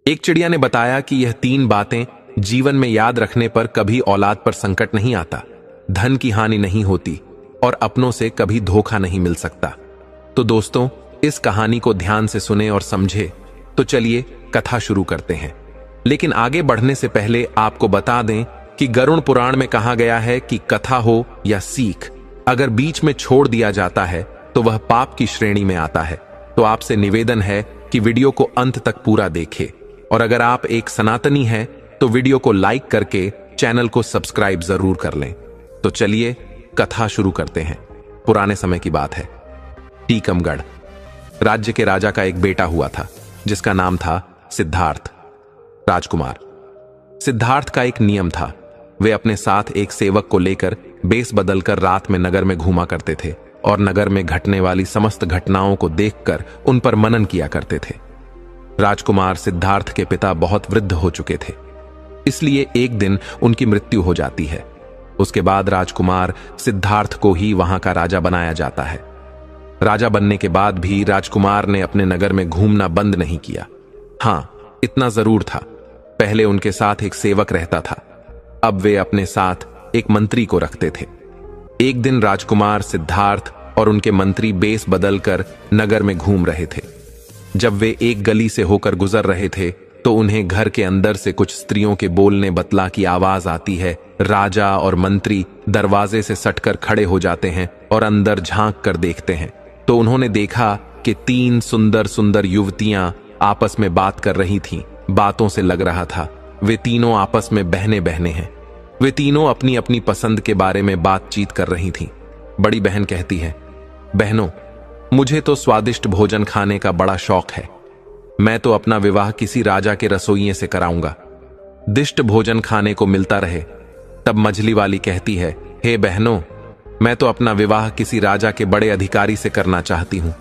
एक चिड़िया ने बताया कि यह 3 बातें जीवन में याद रखने पर कभी औलाद पर संकट नहीं आता, धन की हानि नहीं होती और अपनों से कभी धोखा नहीं मिल सकता। तो दोस्तों, इस कहानी को ध्यान से सुने और समझे। तो चलिए कथा शुरू करते हैं। लेकिन आगे बढ़ने से पहले आपको बता दें कि गरुड़ पुराण में कहा गया है कि कथा हो या सीख, अगर बीच में छोड़ दिया जाता है तो वह पाप की श्रेणी में आता है। तो आपसे निवेदन है कि वीडियो को अंत तक पूरा देखें, और अगर आप एक सनातनी हैं तो वीडियो को लाइक करके चैनल को सब्सक्राइब जरूर कर लें। तो चलिए कथा शुरू करते हैं। पुराने समय की बात है। टीकमगढ़ राज्य के राजा का एक बेटा हुआ था जिसका नाम था सिद्धार्थ राजकुमार। सिद्धार्थ का एक नियम था, वे अपने साथ एक सेवक को लेकर बेस बदलकर रात में नगर में घूमा करते थे और नगर में घटने वाली समस्त घटनाओं को देखकर उन पर मनन किया करते थे। राजकुमार सिद्धार्थ के पिता बहुत वृद्ध हो चुके थे, इसलिए एक दिन उनकी मृत्यु हो जाती है। उसके बाद राजकुमार सिद्धार्थ को ही वहां का राजा बनाया जाता है। राजा बनने के बाद भी राजकुमार ने अपने नगर में घूमना बंद नहीं किया। हां, इतना जरूर था, पहले उनके साथ एक सेवक रहता था, अब वे अपने साथ एक मंत्री को रखते थे। एक दिन राजकुमार सिद्धार्थ और उनके मंत्री बेस बदलकर नगर में घूम रहे थे। जब वे एक गली से होकर गुजर रहे थे तो उन्हें घर के अंदर से कुछ स्त्रियों के बोलने बतला की आवाज आती है। राजा और मंत्री दरवाजे से सटकर खड़े हो जाते हैं और अंदर झांक कर देखते हैं तो उन्होंने देखा कि 3 सुंदर सुंदर युवतियां आपस में बात कर रही थीं। बातों से लग रहा था वे तीनों आपस में बहने बहने हैं। वे तीनों अपनी अपनी पसंद के बारे में बातचीत कर रही थीं। बड़ी बहन कहती है, बहनों, मुझे तो स्वादिष्ट भोजन खाने का बड़ा शौक है। मैं तो अपना विवाह किसी राजा के रसोइये से कराऊंगा, दिष्ट भोजन खाने को मिलता रहे। तब मझली वाली कहती है, हे बहनों, मैं तो अपना विवाह किसी राजा के बड़े अधिकारी से करना चाहती हूं।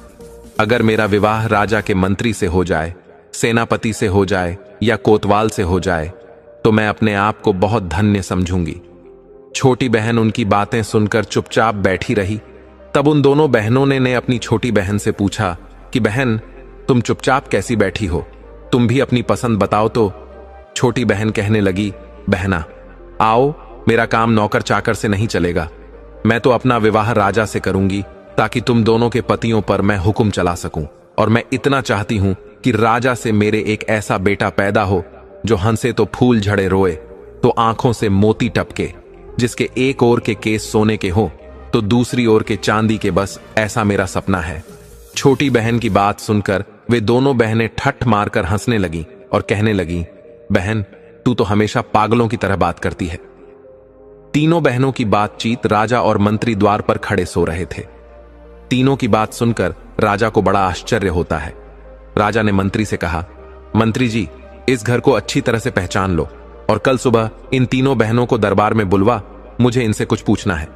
अगर मेरा विवाह राजा के मंत्री से हो जाए, सेनापति से हो जाए या कोतवाल से हो जाए तो मैं अपने आप को बहुत धन्य समझूंगी। छोटी बहन उनकी बातें सुनकर चुपचाप बैठी रही। तब उन दोनों बहनों ने अपनी छोटी बहन से पूछा कि बहन, तुम चुपचाप कैसी बैठी हो, तुम भी अपनी पसंद बताओ। तो छोटी बहन कहने लगी, बहना, आओ, मेरा काम नौकर चाकर से नहीं चलेगा। मैं तो अपना विवाह राजा से करूंगी ताकि तुम दोनों के पतियों पर मैं हुक्म चला सकूं। और मैं इतना चाहती हूं कि राजा से मेरे एक ऐसा बेटा पैदा हो जो हंसे तो फूल झड़े, रोए तो आंखों से मोती टपके, जिसके एक ओर के केस सोने के हो तो दूसरी ओर के चांदी के, बस ऐसा मेरा सपना है। छोटी बहन की बात सुनकर वे दोनों बहनें ठट्ठ मारकर हंसने लगीं और कहने लगीं, बहन, तू तो हमेशा पागलों की तरह बात करती है। तीनों बहनों की बातचीत राजा और मंत्री द्वार पर खड़े सो रहे थे। तीनों की बात सुनकर राजा को बड़ा आश्चर्य होता है। राजा ने मंत्री से कहा, मंत्री जी, इस घर को अच्छी तरह से पहचान लो और कल सुबह इन तीनों बहनों को दरबार में बुलवा, मुझे इनसे कुछ पूछना है।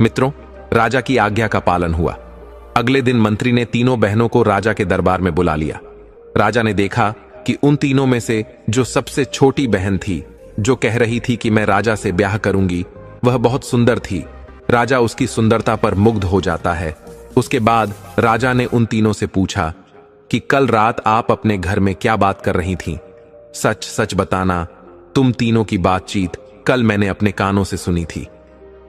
मित्रों, राजा की आज्ञा का पालन हुआ। अगले दिन मंत्री ने तीनों बहनों को राजा के दरबार में बुला लिया। राजा ने देखा कि उन तीनों में से जो सबसे छोटी बहन थी, जो कह रही थी कि मैं राजा से ब्याह करूंगी, वह बहुत सुंदर थी। राजा उसकी सुंदरता पर मुग्ध हो जाता है। उसके बाद राजा ने उन तीनों से पूछा कि कल रात आप अपने घर में क्या बात कर रही थीं? सच सच बताना, तुम तीनों की बातचीत कल मैंने अपने कानों से सुनी थी।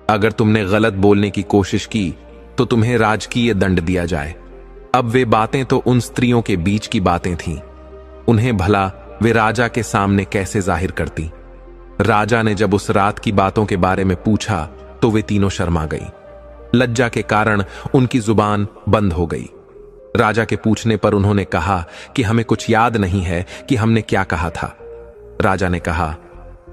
अगर तुमने गलत बोलने की कोशिश की तो तुम्हें राजकीय दंड दिया जाए। अब वे बातें तो उन स्त्रियों के बीच की बातें थीं, उन्हें भला वे राजा के सामने कैसे जाहिर करती। राजा ने जब उस रात की बातों के बारे में पूछा तो वे तीनों शर्मा गई। लज्जा के कारण उनकी जुबान बंद हो गई। राजा के पूछने पर उन्होंने कहा कि हमें कुछ याद नहीं है कि हमने क्या कहा था। राजा ने कहा,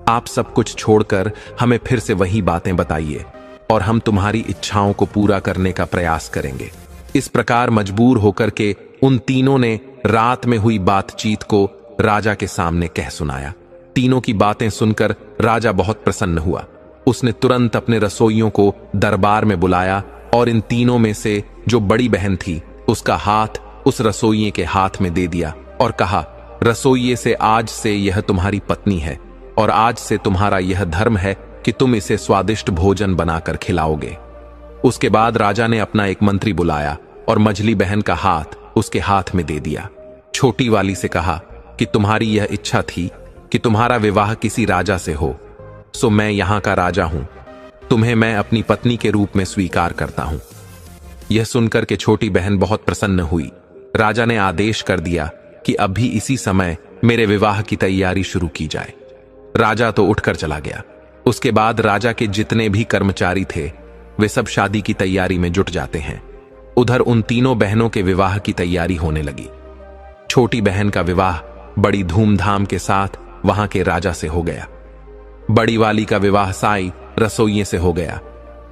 आप सब कुछ छोड़कर हमें फिर से वही बातें बताइए और हम तुम्हारी इच्छाओं को पूरा करने का प्रयास करेंगे। इस प्रकार मजबूर होकर के उन तीनों ने रात में हुई बातचीत को राजा के सामने कह सुनाया। तीनों की बातें सुनकर राजा बहुत प्रसन्न हुआ। उसने तुरंत अपने रसोइयों को दरबार में बुलाया और इन तीनों में से जो बड़ी बहन थी, उसका हाथ उस रसोइये के हाथ में दे दिया और कहा, रसोइये से आज से यह तुम्हारी पत्नी है और आज से तुम्हारा यह धर्म है कि तुम इसे स्वादिष्ट भोजन बनाकर खिलाओगे। उसके बाद राजा ने अपना एक मंत्री बुलाया और मझली बहन का हाथ उसके हाथ में दे दिया। छोटी वाली से कहा, कि तुम्हारी यह इच्छा थी कि तुम्हारा विवाह किसी राजा से हो, सो मैं यहां का राजा हूं। तुम्हें मैं अपनी पत्नी के रूप में स्वीकार करता हूं। यह सुनकर के छोटी बहन बहुत प्रसन्न हुई। राजा ने आदेश कर दिया कि अभी इसी समय मेरे विवाह की तैयारी शुरू की जाए। राजा तो उठकर चला गया। उसके बाद राजा के जितने भी कर्मचारी थे वे सब शादी की तैयारी में जुट जाते हैं। उधर उन तीनों बहनों के विवाह की तैयारी होने लगी। छोटी बहन का विवाह बड़ी धूमधाम के साथ वहां के राजा से हो गया। बड़ी वाली का विवाह साई रसोइये से हो गया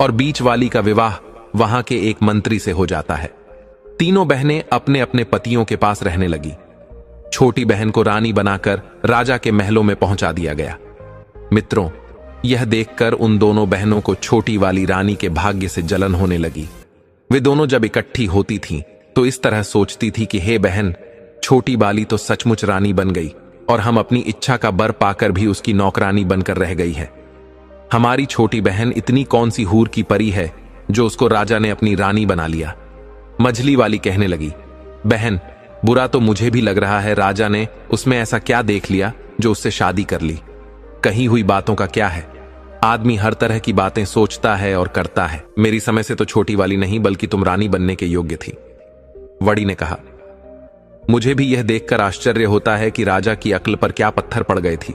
और बीच वाली का विवाह वहां के एक मंत्री से हो जाता है। तीनों बहनें अपने अपने पतियों के पास रहने लगी। छोटी बहन को रानी बनाकर राजा के महलों में पहुंचा दिया गया। मित्रों, यह देखकर उन दोनों बहनों को छोटी वाली रानी के भाग्य से जलन होने लगी। वे दोनों जब इकट्ठी होती थीं तो इस तरह सोचती थी कि हे बहन, छोटी वाली तो सचमुच रानी बन गई और हम अपनी इच्छा का बर पाकर भी उसकी नौकरानी बनकर रह गई है। हमारी छोटी बहन इतनी कौन सी हूर की परी है जो उसको राजा ने अपनी रानी बना लिया। मझली वाली कहने लगी, बहन, बुरा तो मुझे भी लग रहा है। राजा ने उसमें ऐसा क्या देख लिया जो उससे शादी कर ली। कही हुई बातों का क्या है। आदमी हर तरह की बातें सोचता है और करता है। मेरी समय से तो छोटी वाली नहीं बल्कि तुम रानी बनने के योग्य थी। वड़ी ने कहा, मुझे भी यह देखकर आश्चर्य होता है कि राजा की अक्ल पर क्या पत्थर पड़ गए थी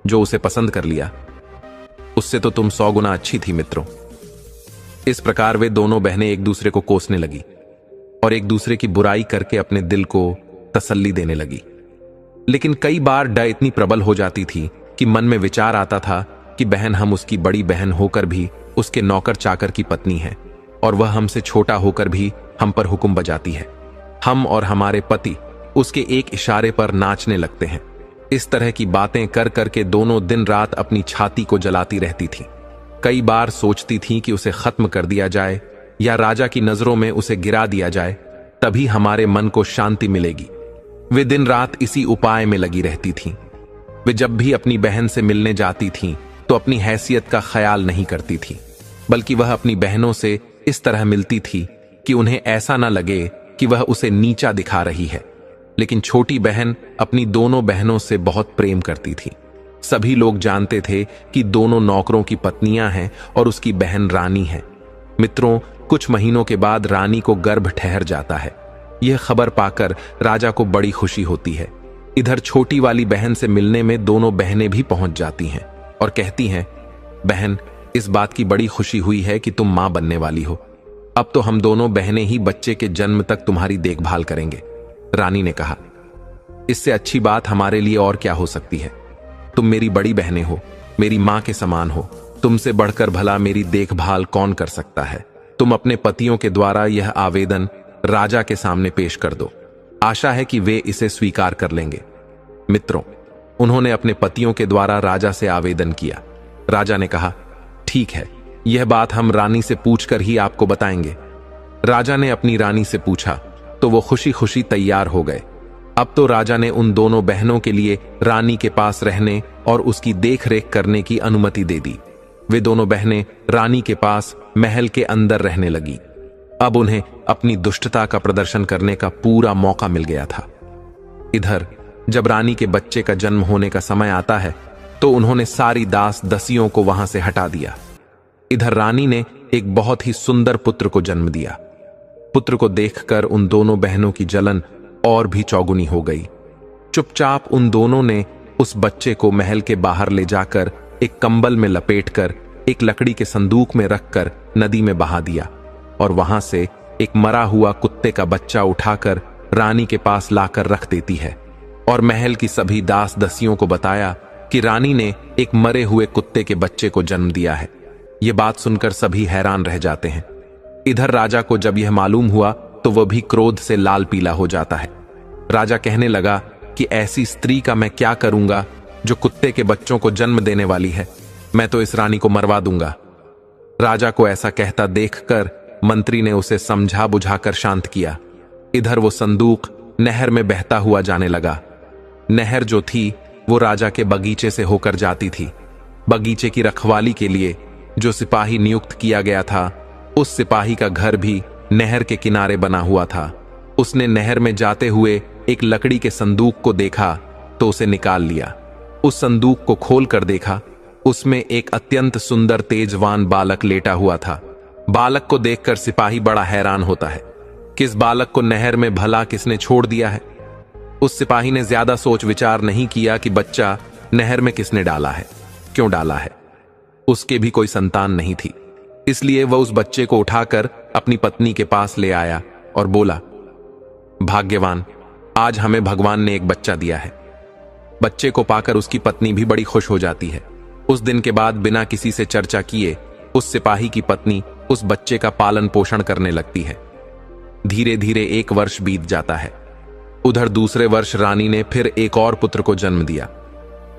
जो उसे पसंद कर लिया। उससे तो तुम 100 गुना अच्छी थी मित्रों। इस प्रकार वे दोनों बहनें एक दूसरे को कोसने लगी और एक दूसरे की बुराई करके अपने दिल को तसल्ली देने लगी। लेकिन कई बार डर इतनी प्रबल हो जाती थी कि मन में विचार आता था कि बहन, हम उसकी बड़ी बहन होकर भी उसके नौकर चाकर की पत्नी हैं और वह हमसे छोटा होकर भी हम पर हुक्म बजाती है। हम और हमारे पति उसके एक इशारे पर नाचने लगते हैं। इस तरह की बातें कर करके दोनों दिन रात अपनी छाती को जलाती रहती थी। कई बार सोचती थी कि उसे खत्म कर दिया जाए या राजा की नजरों में उसे गिरा दिया जाए, तभी हमारे मन को शांति मिलेगी। वे दिन रात इसी उपाय में लगी रहती थीं। वे जब भी अपनी बहन से मिलने जाती थीं तो अपनी हैसियत का ख्याल नहीं करती थी, बल्कि वह अपनी बहनों से इस तरह मिलती थी कि उन्हें ऐसा न लगे कि वह उसे नीचा दिखा रही है। लेकिन छोटी बहन अपनी दोनों बहनों से बहुत प्रेम करती थी। सभी लोग जानते थे कि दोनों नौकरों की पत्नियां हैं और उसकी बहन रानी है। मित्रों, कुछ महीनों के बाद रानी को गर्भ ठहर जाता है। यह खबर पाकर राजा को बड़ी खुशी होती है। इधर छोटी वाली बहन से मिलने में दोनों बहनें भी पहुंच जाती हैं और कहती हैं, बहन, इस बात की बड़ी खुशी हुई है कि तुम मां बनने वाली हो। अब तो हम दोनों बहनें ही बच्चे के जन्म तक तुम्हारी देखभाल करेंगे। रानी ने कहा, इससे अच्छी बात हमारे लिए और क्या हो सकती है। तुम मेरी बड़ी बहनें हो, मेरी मां के समान हो। तुमसे बढ़कर भला मेरी देखभाल कौन कर सकता है। तुम अपने पतियों के द्वारा यह आवेदन राजा के सामने पेश कर दो। आशा है कि वे इसे स्वीकार कर लेंगे। मित्रों, उन्होंने अपने पतियों के द्वारा राजा से आवेदन किया। राजा ने कहा, ठीक है, यह बात हम रानी से पूछकर ही आपको बताएंगे। राजा ने अपनी रानी से पूछा तो वो खुशी खुशी तैयार हो गए। अब तो राजा ने उन दोनों बहनों के लिए रानी के पास रहने और उसकी देखरेख करने की अनुमति दे दी। वे दोनों बहनें रानी के पास महल के अंदर रहने लगी। अब उन्हें अपनी दुष्टता का प्रदर्शन करने का पूरा मौका मिल गया था। इधर जब रानी के बच्चे का जन्म होने का समय आता है तो उन्होंने सारी दास दसियों को वहां से हटा दिया। इधर रानी ने एक बहुत ही सुंदर पुत्र को जन्म दिया। पुत्र को देखकर उन दोनों बहनों की जलन और भी चौगुनी हो गई। चुपचाप उन दोनों ने उस बच्चे को महल के बाहर ले जाकर एक कंबल में लपेटकर एक लकड़ी के संदूक में रखकर नदी में बहा दिया और वहां से एक मरा हुआ कुत्ते का बच्चा उठाकर रानी के पास लाकर रख देती है और महल की सभी दास दसियों को बताया कि रानी ने एक मरे हुए कुत्ते के बच्चे को जन्म दिया है। ये बात सुनकर सभी हैरान रह जाते हैं। इधर राजा को जब यह मालूम हुआ तो वह भी क्रोध से लाल पीला हो जाता है। राजा कहने लगा कि ऐसी स्त्री का मैं क्या करूंगा जो कुत्ते के बच्चों को जन्म देने वाली है। मैं तो इस रानी को मरवा दूंगा। राजा को ऐसा कहता देखकर मंत्री ने उसे समझा बुझाकर शांत किया। इधर वो संदूक नहर में बहता हुआ जाने लगा। नहर जो थी वो राजा के बगीचे से होकर जाती थी। बगीचे की रखवाली के लिए जो सिपाही नियुक्त किया गया था, उस सिपाही का घर भी नहर के किनारे बना हुआ था। उसने नहर में जाते हुए एक लकड़ी के संदूक को देखा तो उसे निकाल लिया। उस संदूक को खोल कर देखा, उसमें एक अत्यंत सुंदर तेजवान बालक लेटा हुआ था। बालक को देखकर सिपाही बड़ा हैरान होता है कि इस बालक को नहर में भला किसने छोड़ दिया है। उस सिपाही ने ज्यादा सोच विचार नहीं किया कि बच्चा नहर में किसने डाला है, क्यों डाला है। उसके भी कोई संतान नहीं थी, इसलिए वह उस बच्चे को उठाकर अपनी पत्नी के पास ले आया और बोला, भाग्यवान, आज हमें भगवान ने एक बच्चा दिया है। बच्चे को पाकर उसकी पत्नी भी बड़ी खुश हो जाती है। उस दिन के बाद बिना किसी से चर्चा किए उस सिपाही की पत्नी उस बच्चे का पालन पोषण करने लगती है। धीरे धीरे 1 वर्ष बीत जाता है। उधर दूसरे वर्ष रानी ने फिर एक और पुत्र को जन्म दिया।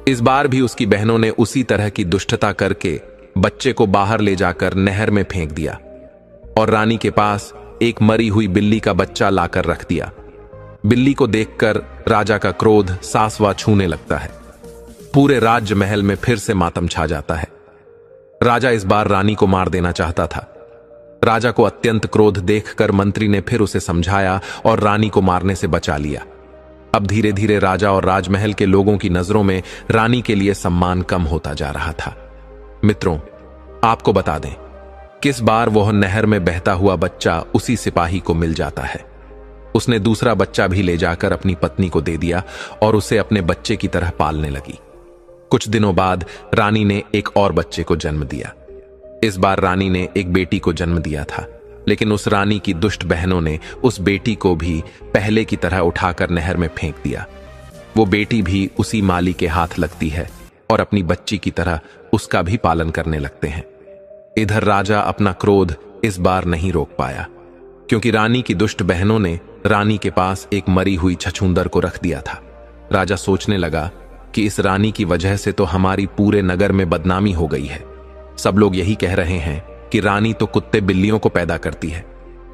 इस बार भी उसकी बहनों ने उसी तरह की दुष्टता करके बच्चे को बाहर ले जाकर नहर में फेंक दिया और रानी के पास एक मरी हुई बिल्ली का बच्चा लाकर रख दिया। बिल्ली को देखकर राजा का क्रोध सासवा छूने लगता है। पूरे राज्य महल में फिर से मातम छा जाता है। राजा इस बार रानी को मार देना चाहता था। राजा को अत्यंत क्रोध देखकर मंत्री ने फिर उसे समझाया और रानी को मारने से बचा लिया। अब धीरे धीरे राजा और राजमहल के लोगों की नजरों में रानी के लिए सम्मान कम होता जा रहा था। मित्रों, आपको बता दें, किस बार वह नहर में बहता हुआ बच्चा उसी सिपाही को मिल जाता है। उसने दूसरा बच्चा भी ले जाकर अपनी पत्नी को दे दिया और उसे अपने बच्चे की तरह पालने लगी। कुछ दिनों बाद रानी ने एक और बच्चे को जन्म दिया। इस बार रानी ने एक बेटी को जन्म दिया था, लेकिन उस रानी की दुष्ट बहनों ने उस बेटी को भी पहले की तरह उठाकर नहर में फेंक दिया। वो बेटी भी उसी माली के हाथ लगती है और अपनी बच्ची की तरह उसका भी पालन करने लगते हैं। इधर राजा अपना क्रोध इस बार नहीं रोक पाया, क्योंकि रानी की दुष्ट बहनों ने रानी के पास एक मरी हुई छछूंदर को रख दिया था। राजा सोचने लगा कि इस रानी की वजह से तो हमारी पूरे नगर में बदनामी हो गई है। सब लोग यही कह रहे हैं कि रानी तो कुत्ते बिल्लियों को पैदा करती है।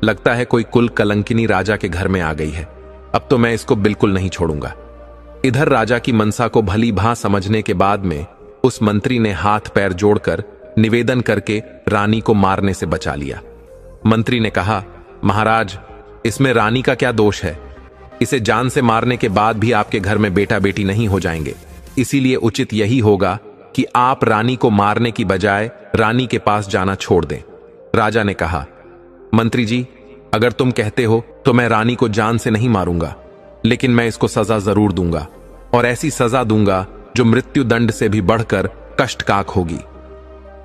लगता है कोई कुल कलंकिनी राजा के घर में आ गई है। अब तो मैं इसको बिल्कुल नहीं छोड़ूंगा। इधर राजा की मनसा को भली भांति समझने के बाद में उस मंत्री ने हाथ पैर जोड़कर निवेदन करके रानी को मारने से बचा लिया। मंत्री ने कहा, महाराज, इसमें रानी का क्या दोष है? इसे जान से मारने के बाद भी आपके घर में बेटा बेटी नहीं हो जाएंगे। इसीलिए उचित यही होगा कि आप रानी को मारने की बजाय रानी के पास जाना छोड़ दें। राजा ने कहा, मंत्री जी, अगर तुम कहते हो तो मैं रानी को जान से नहीं मारूंगा, लेकिन मैं इसको सजा जरूर दूंगा, और ऐसी सजा दूंगा जो मृत्यु दंड से भी बढ़कर कष्टकाक होगी।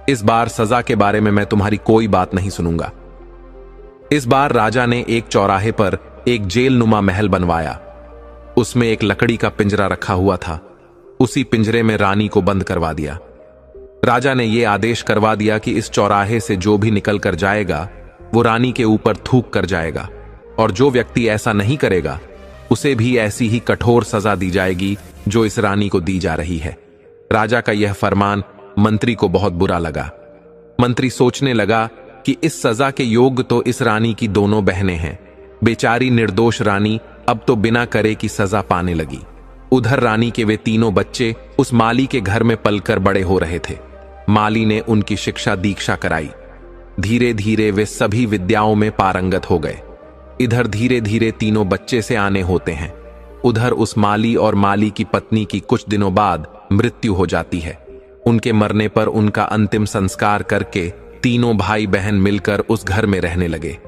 इस बार सजा के बारे में मैं तुम्हारी कोई बात नहीं सुनूंगा। इस बार राजा ने एक चौराहे पर एक जेल नुमा महल बनवाया। उसमें एक लकड़ी का पिंजरा रखा हुआ था। उसी पिंजरे में रानी को बंद करवा दिया। राजा ने यह आदेश करवा दिया कि इस चौराहे से जो भी निकल कर जाएगा वो रानी के ऊपर थूक कर जाएगा, और जो व्यक्ति ऐसा नहीं करेगा उसे भी ऐसी ही कठोर सजा दी जाएगी जो इस रानी को दी जा रही है। राजा का यह फरमान मंत्री को बहुत बुरा लगा। मंत्री सोचने लगा कि इस सजा के योग्य तो इस रानी की दोनों बहनें हैं। बेचारी निर्दोष रानी अब तो बिना करे की सजा पाने लगी। उधर रानी के वे तीनों बच्चे उस माली के घर में पलकर बड़े हो रहे थे। माली ने उनकी शिक्षा दीक्षा कराई। धीरे धीरे वे सभी विद्याओं में पारंगत हो गए। इधर धीरे धीरे तीनों बच्चे से आने होते हैं। उधर उस माली और माली की पत्नी की कुछ दिनों बाद मृत्यु हो जाती है। उनके मरने पर उनका अंतिम संस्कार करके तीनों भाई बहन मिलकर उस घर में रहने लगे।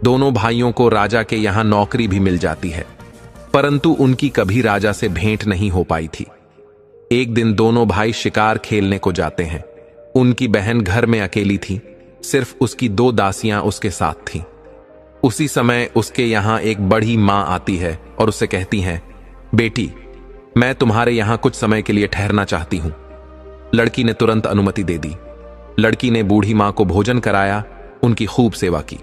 दोनों भाइयों को राजा के यहां नौकरी भी मिल जाती है, परंतु उनकी कभी राजा से भेंट नहीं हो पाई थी। एक दिन दोनों भाई शिकार खेलने को जाते हैं। उनकी बहन घर में अकेली थी, सिर्फ उसकी 2 दासियां उसके साथ थीं। उसी समय उसके यहां एक बड़ी मां आती है और उससे कहती हैं, बेटी, मैं तुम्हारे यहां कुछ समय के लिए ठहरना चाहती हूं। लड़की ने तुरंत अनुमति दे दी। लड़की ने बूढ़ी मां को भोजन कराया, उनकी खूब सेवा की।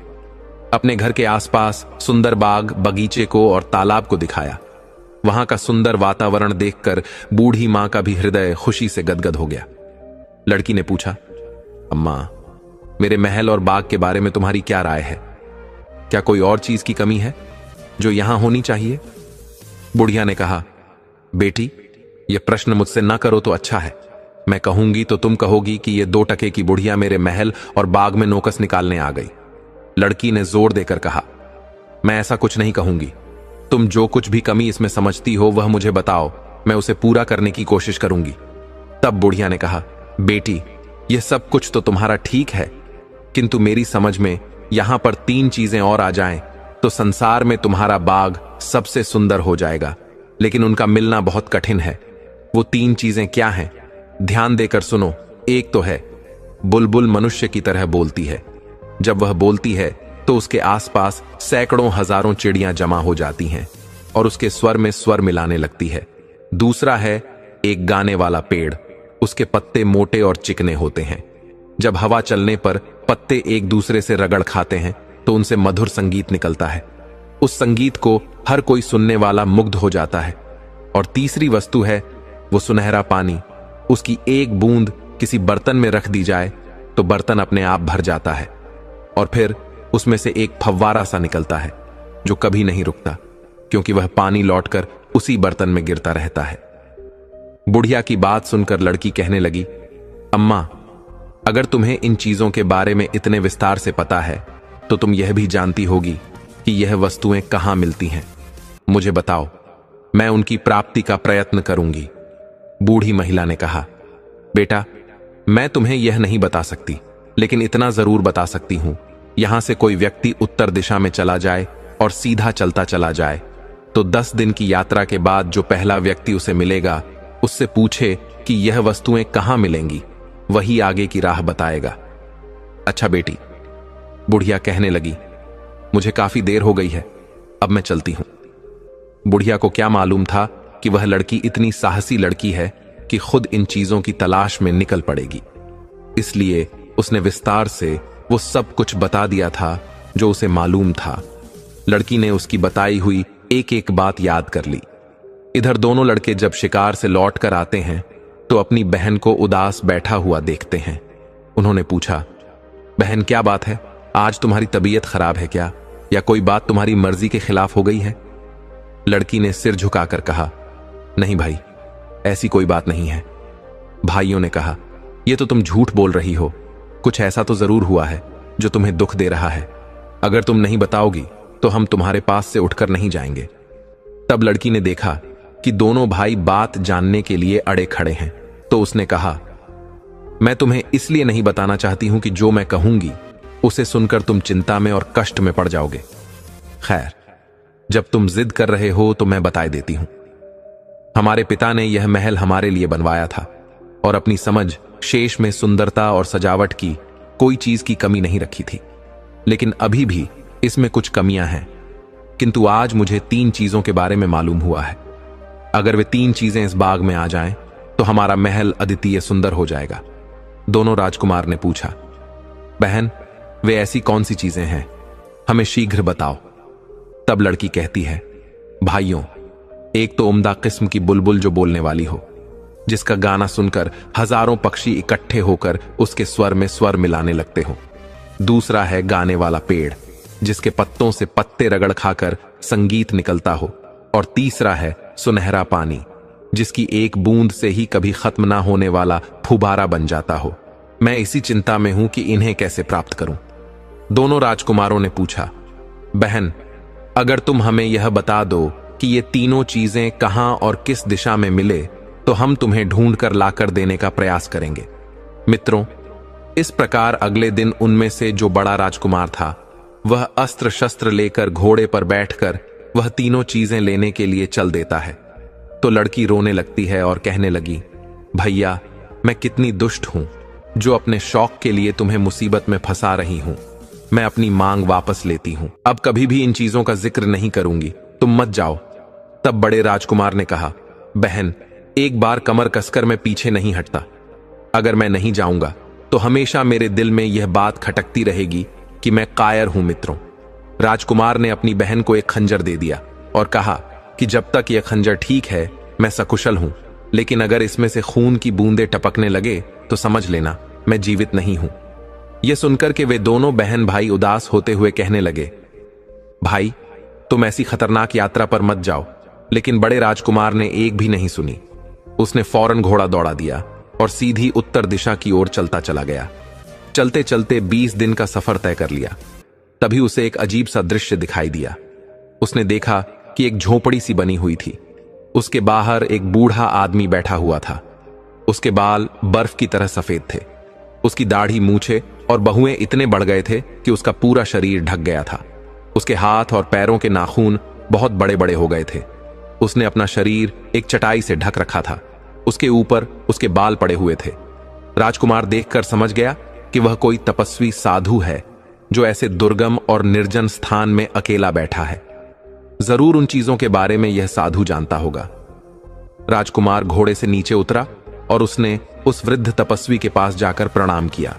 अपने घर के आसपास सुंदर बाग, बगीचे को और तालाब को दिखाया। वहां का सुंदर वातावरण देखकर बूढ़ी मां का भी हृदय खुशी से गदगद हो गया। लड़की ने पूछा, अम्मा, मेरे महल और बाग के बारे में तुम्हारी क्या राय है? क्या कोई और चीज की कमी है जो यहां होनी चाहिए? बुढ़िया ने कहा, बेटी, यह प्रश्न मुझसे ना करो तो अच्छा है। मैं कहूंगी तो तुम कहोगी कि यह 2 टके की बुढ़िया मेरे महल और बाग में नोकस निकालने आ गई। लड़की ने जोर देकर कहा, मैं ऐसा कुछ नहीं कहूंगी। तुम जो कुछ भी कमी इसमें समझती हो वह मुझे बताओ, मैं उसे पूरा करने की कोशिश करूंगी। तब बुढ़िया ने कहा, बेटी, यह सब कुछ तो तुम्हारा ठीक है, किंतु मेरी समझ में यहां पर 3 चीजें और आ जाएं तो संसार में तुम्हारा बाग सबसे सुंदर हो जाएगा, लेकिन उनका मिलना बहुत कठिन है। वो 3 चीजें क्या हैं? ध्यान देकर सुनो। एक तो है, बुलबुल मनुष्य की तरह बोलती है। जब वह बोलती है तो उसके आसपास सैकड़ों हजारों चिड़ियां जमा हो जाती हैं और उसके स्वर में स्वर मिलाने लगती है। दूसरा है एक गाने वाला पेड़। उसके पत्ते मोटे और चिकने होते हैं। जब हवा चलने पर पत्ते एक दूसरे से रगड़ खाते हैं तो उनसे मधुर संगीत निकलता है। उस संगीत को हर कोई सुनने वाला मुग्ध हो जाता है। और तीसरी वस्तु है वो सुनहरा पानी। उसकी एक बूंद किसी बर्तन में रख दी जाए तो बर्तन अपने आप भर जाता है और फिर उसमें से एक फव्वारा सा निकलता है जो कभी नहीं रुकता, क्योंकि वह पानी लौटकर उसी बर्तन में गिरता रहता है। बुढ़िया की बात सुनकर लड़की कहने लगी, अम्मा, अगर तुम्हें इन चीजों के बारे में इतने विस्तार से पता है तो तुम यह भी जानती होगी कि यह वस्तुएं कहां मिलती हैं। मुझे बताओ, मैं उनकी प्राप्ति का प्रयत्न करूंगी। बूढ़ी महिला ने कहा, बेटा, मैं तुम्हें यह नहीं बता सकती, लेकिन इतना जरूर बता सकती हूं, यहां से कोई व्यक्ति उत्तर दिशा में चला जाए और सीधा चलता चला जाए तो 10 दिन की यात्रा के बाद जो पहला व्यक्ति उसे मिलेगा उससे पूछे कि यह वस्तुएं कहां मिलेंगी, वही आगे की राह बताएगा। अच्छा बेटी, बुढ़िया कहने लगी, मुझे काफी देर हो गई है, अब मैं चलती हूं। बुढ़िया को क्या मालूम था कि वह लड़की इतनी साहसी लड़की है कि खुद इन चीजों की तलाश में निकल पड़ेगी। इसलिए उसने विस्तार से वो सब कुछ बता दिया था जो उसे मालूम था। लड़की ने उसकी बताई हुई एक एक बात याद कर ली। इधर दोनों लड़के जब शिकार से लौट कर आते हैं तो अपनी बहन को उदास बैठा हुआ देखते हैं। उन्होंने पूछा, बहन, क्या बात है? आज तुम्हारी तबीयत खराब है क्या, या कोई बात तुम्हारी मर्जी के खिलाफ हो गई है? लड़की ने सिर झुकाकर कहा, नहीं भाई, ऐसी कोई बात नहीं है। भाइयों ने कहा, यह तो तुम झूठ बोल रही हो, कुछ ऐसा तो जरूर हुआ है जो तुम्हें दुख दे रहा है। अगर तुम नहीं बताओगी तो हम तुम्हारे पास से उठकर नहीं जाएंगे। तब लड़की ने देखा कि दोनों भाई बात जानने के लिए अड़े खड़े हैं, तो उसने कहा, मैं तुम्हें इसलिए नहीं बताना चाहती हूं कि जो मैं कहूंगी उसे सुनकर तुम चिंता में और कष्ट में पड़ जाओगे। खैर, जब तुम जिद कर रहे हो तो मैं बता देती हूं। हमारे पिता ने यह महल हमारे लिए बनवाया था और अपनी समझ शेष में सुंदरता और सजावट की कोई चीज की कमी नहीं रखी थी, लेकिन अभी भी इसमें कुछ कमियां हैं। किंतु आज मुझे 3 चीजों के बारे में मालूम हुआ है। अगर वे 3 चीजें इस बाग में आ जाएं तो हमारा महल अद्वितीय सुंदर हो जाएगा। दोनों राजकुमार ने पूछा, बहन, वे ऐसी कौन सी चीजें हैं, हमें शीघ्र बताओ। तब लड़की कहती है, भाइयों, एक तो उम्दा किस्म की बुलबुल जो बोलने वाली हो, जिसका गाना सुनकर हजारों पक्षी इकट्ठे होकर उसके स्वर में स्वर मिलाने लगते हो। दूसरा है गाने वाला पेड़, जिसके पत्तों से पत्ते रगड़ खाकर संगीत निकलता हो। और तीसरा है सुनहरा पानी, जिसकी एक बूंद से ही कभी खत्म ना होने वाला फुबारा बन जाता हो। मैं इसी चिंता में हूं कि इन्हें कैसे प्राप्त करूं। दोनों राजकुमारों ने पूछा, बहन, अगर तुम हमें यह बता दो कि ये तीनों चीजें कहां और किस दिशा में मिले तो हम तुम्हें ढूंढकर लाकर देने का प्रयास करेंगे। मित्रों, इस प्रकार अगले दिन उनमें से जो बड़ा राजकुमार था वह अस्त्र शस्त्र लेकर घोड़े पर बैठकर वह तीनों चीजें लेने के लिए चल देता है। तो लड़की रोने लगती है और कहने लगी, भैया, मैं कितनी दुष्ट हूं जो अपने शौक के लिए तुम्हें मुसीबत में फंसा रही हूं। मैं अपनी मांग वापस लेती हूं, अब कभी भी इन चीजों का जिक्र नहीं करूंगी, तुम मत जाओ। तब बड़े राजकुमार ने कहा, बहन, एक बार कमर कसकर मैं पीछे नहीं हटता। अगर मैं नहीं जाऊंगा तो हमेशा मेरे दिल में यह बात खटकती रहेगी कि मैं कायर हूं। मित्रों, राजकुमार ने अपनी बहन को एक खंजर दे दिया और कहा कि जब तक यह खंजर ठीक है मैं सकुशल हूं, लेकिन अगर इसमें से खून की बूंदें टपकने लगे तो समझ लेना मैं जीवित नहीं हूं। यह सुनकर के वे दोनों बहन भाई उदास होते हुए कहने लगे, भाई, तुम ऐसी खतरनाक यात्रा पर मत जाओ। लेकिन बड़े राजकुमार ने एक भी नहीं सुनी। उसने फौरन घोड़ा दौड़ा दिया और सीधी उत्तर दिशा की ओर चलता चला गया। चलते चलते 20 दिन का सफर तय कर लिया। तभी उसे एक अजीब सा दृश्य दिखाई दिया। उसने देखा कि एक झोपड़ी सी बनी हुई थी उसके बाहर एक बूढ़ा आदमी बैठा हुआ था। उसके बाल बर्फ की तरह सफेद थे। उसकी दाढ़ी, मूछें और बहुएं इतने बढ़ गए थे कि उसका पूरा शरीर ढक गया था। उसके हाथ और पैरों के नाखून बहुत बड़े बड़े हो गए थे। उसने अपना शरीर एक चटाई से ढक रखा था। उसके ऊपर उसके बाल पड़े हुए थे। राजकुमार देखकर समझ गया कि वह कोई तपस्वी साधु है जो ऐसे दुर्गम और निर्जन स्थान में अकेला बैठा है। जरूर उन चीजों के बारे में यह साधु जानता होगा। राजकुमार घोड़े से नीचे उतरा और उसने उस वृद्ध तपस्वी के पास जाकर प्रणाम किया।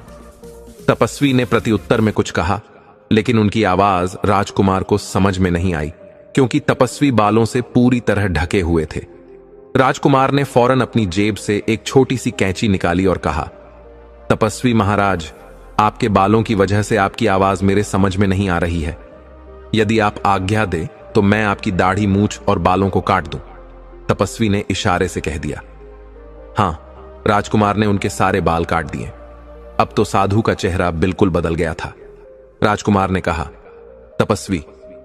तपस्वी ने प्रत्युत्तर में कुछ कहा, लेकिन उनकी आवाज राजकुमार को समझ में नहीं आई, क्योंकि तपस्वी बालों से पूरी तरह ढके हुए थे। राजकुमार ने फौरन अपनी जेब से एक छोटी सी कैंची निकाली और कहा, तपस्वी महाराज, आपके बालों की वजह से आपकी आवाज मेरे समझ में नहीं आ रही है। यदि आप आज्ञा दें तो मैं आपकी दाढ़ी, मूछ और बालों को काट दूं। तपस्वी ने इशारे से कह दिया। हां, राजकुमार ने उनके सारे बाल काट दिए। अब तो साधु का चेहरा बिल्कुल बदल गया था। राजकुमार ने कहा, तपस्वी,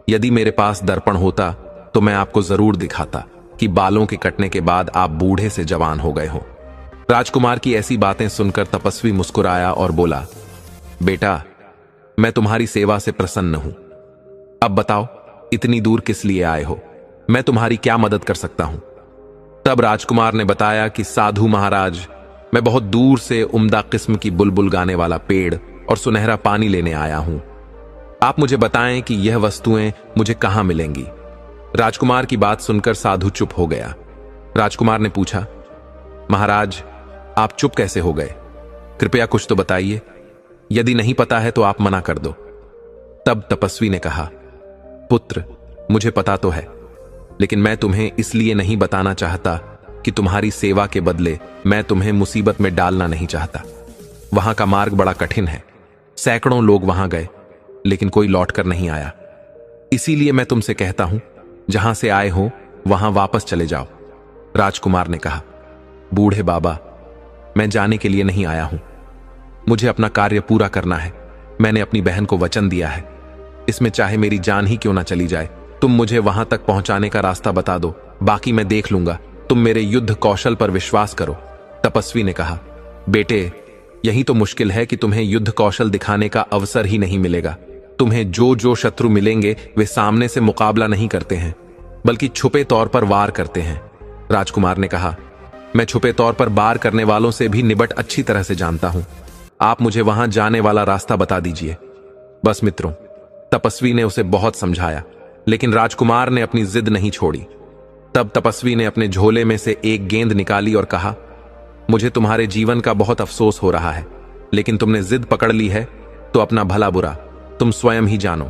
यदि मेरे पास दर्पण होता तो मैं आपको जरूर दिखाता कि बालों के कटने के बाद आप बूढ़े से जवान हो गए हो। राजकुमार की ऐसी बातें सुनकर तपस्वी मुस्कुराया और बोला, बेटा, मैं तुम्हारी सेवा से प्रसन्न हूं। अब बताओ, इतनी दूर किस लिए आए हो? मैं तुम्हारी क्या मदद कर सकता हूं? तब राजकुमार ने बताया कि साधु महाराज, मैं बहुत दूर से उम्दा किस्म की बुलबुल गाने वाला पेड़ और सुनहरा पानी लेने आया हूं। आप मुझे बताएं कि यह वस्तुएं मुझे कहां मिलेंगी। राजकुमार की बात सुनकर साधु चुप हो गया। राजकुमार ने पूछा, महाराज, आप चुप कैसे हो गए? कृपया कुछ तो बताइए। यदि नहीं पता है तो आप मना कर दो। तब तपस्वी ने कहा, पुत्र, मुझे पता तो है, लेकिन मैं तुम्हें इसलिए नहीं बताना चाहता कि तुम्हारी सेवा के बदले मैं तुम्हें मुसीबत में डालना नहीं चाहता। वहां का मार्ग बड़ा कठिन है। सैकड़ों लोग वहां गए, लेकिन कोई लौटकर नहीं आया। इसीलिए मैं तुमसे कहता हूं, जहां से आए हो वहां वापस चले जाओ। राजकुमार ने कहा, बूढ़े बाबा, मैं जाने के लिए नहीं आया हूं। मुझे अपना कार्य पूरा करना है। मैंने अपनी बहन को वचन दिया है। इसमें चाहे मेरी जान ही क्यों ना चली जाए। तुम मुझे वहां तक पहुंचाने का रास्ता बता दो, बाकी मैं देख लूंगा। तुम मेरे युद्ध कौशल पर विश्वास करो। तपस्वी ने कहा, बेटे, यही तो मुश्किल है कि तुम्हें युद्ध कौशल दिखाने का अवसर ही नहीं मिलेगा। तुम्हें जो जो शत्रु मिलेंगे वे सामने से मुकाबला नहीं करते हैं, बल्कि छुपे तौर पर वार करते हैं। राजकुमार ने कहा, मैं छुपे तौर पर वार करने वालों से भी निबट अच्छी तरह से जानता हूं। आप मुझे वहां जाने वाला रास्ता बता दीजिए। बस मित्रों, तपस्वी ने उसे बहुत समझाया, लेकिन राजकुमार ने अपनी जिद नहीं छोड़ी। तब तपस्वी ने अपने झोले में से एक गेंद निकाली और कहा, मुझे तुम्हारे जीवन का बहुत अफसोस हो रहा है, लेकिन तुमने जिद पकड़ ली है तो अपना भला बुरा तुम स्वयं ही जानो।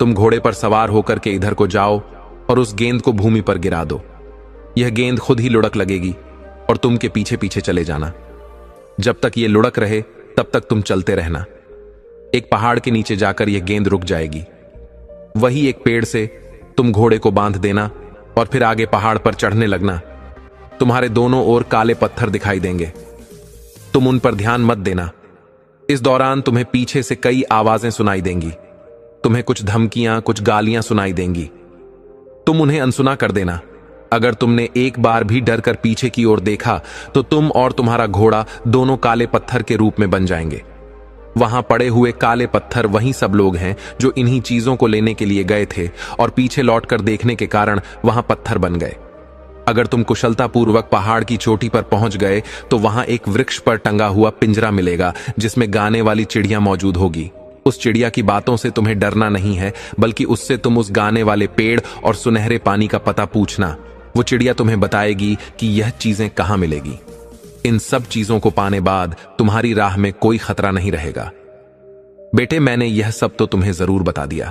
तुम घोड़े पर सवार होकर के इधर को जाओ और उस गेंद को भूमि पर गिरा दो। यह गेंद खुद ही लुढ़क लगेगी और तुम के पीछे पीछे चले जाना। जब तक यह लुढ़क रहे तब तक तुम चलते रहना। एक पहाड़ के नीचे जाकर यह गेंद रुक जाएगी। वही एक पेड़ से तुम घोड़े को बांध देना और फिर आगे पहाड़ पर चढ़ने लगना। तुम्हारे दोनों ओर काले पत्थर दिखाई देंगे। तुम उन पर ध्यान मत देना। इस दौरान तुम्हें पीछे से कई आवाजें सुनाई देंगी। तुम्हें कुछ धमकियां, कुछ गालियां सुनाई देंगी। तुम उन्हें अनसुना कर देना। अगर तुमने एक बार भी डर कर पीछे की ओर देखा तो तुम और तुम्हारा घोड़ा दोनों काले पत्थर के रूप में बन जाएंगे। वहां पड़े हुए काले पत्थर वही सब लोग हैं जो इन्हीं चीजों को लेने के लिए गए थे और पीछे लौटकर देखने के कारण वहां पत्थर बन गए। अगर तुम कुशलतापूर्वक पहाड़ की चोटी पर पहुंच गए तो वहां एक वृक्ष पर टंगा हुआ पिंजरा मिलेगा जिसमें गाने वाली चिड़िया मौजूद होगी। उस चिड़िया की बातों से तुम्हें डरना नहीं है, बल्कि उससे तुम उस गाने वाले पेड़ और सुनहरे पानी का पता पूछना। वो चिड़िया तुम्हें बताएगी कि यह चीजें कहां मिलेगी। इन सब चीजों को पाने बाद तुम्हारी राह में कोई खतरा नहीं रहेगा। बेटे, मैंने यह सब तो तुम्हें जरूर बता दिया,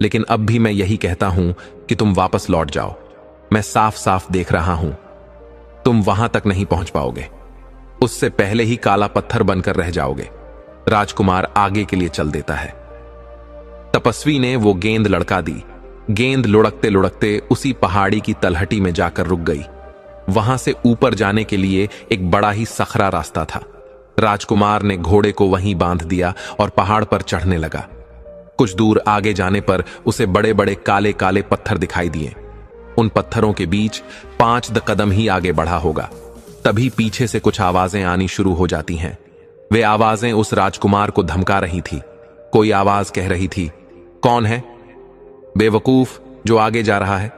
लेकिन अब भी मैं यही कहता हूं कि तुम वापस लौट जाओ। मैं साफ साफ देख रहा हूं, तुम वहां तक नहीं पहुंच पाओगे। उससे पहले ही काला पत्थर बनकर रह जाओगे। राजकुमार आगे के लिए चल देता है। तपस्वी ने वो गेंद लड़का दी। गेंद लुढ़कते लुढ़कते उसी पहाड़ी की तलहटी में जाकर रुक गई। वहां से ऊपर जाने के लिए एक बड़ा ही सखरा रास्ता था। राजकुमार ने घोड़े को वहीं बांध दिया और पहाड़ पर चढ़ने लगा। कुछ दूर आगे जाने पर उसे बड़े बड़े काले काले पत्थर दिखाई दिए। उन पत्थरों के बीच 5 कदम ही आगे बढ़ा होगा, तभी पीछे से कुछ आवाजें आनी शुरू हो जाती हैं। वे आवाजें उस राजकुमार को धमका रही थी। कोई आवाज कह रही थी, कौन है बेवकूफ जो आगे जा रहा है।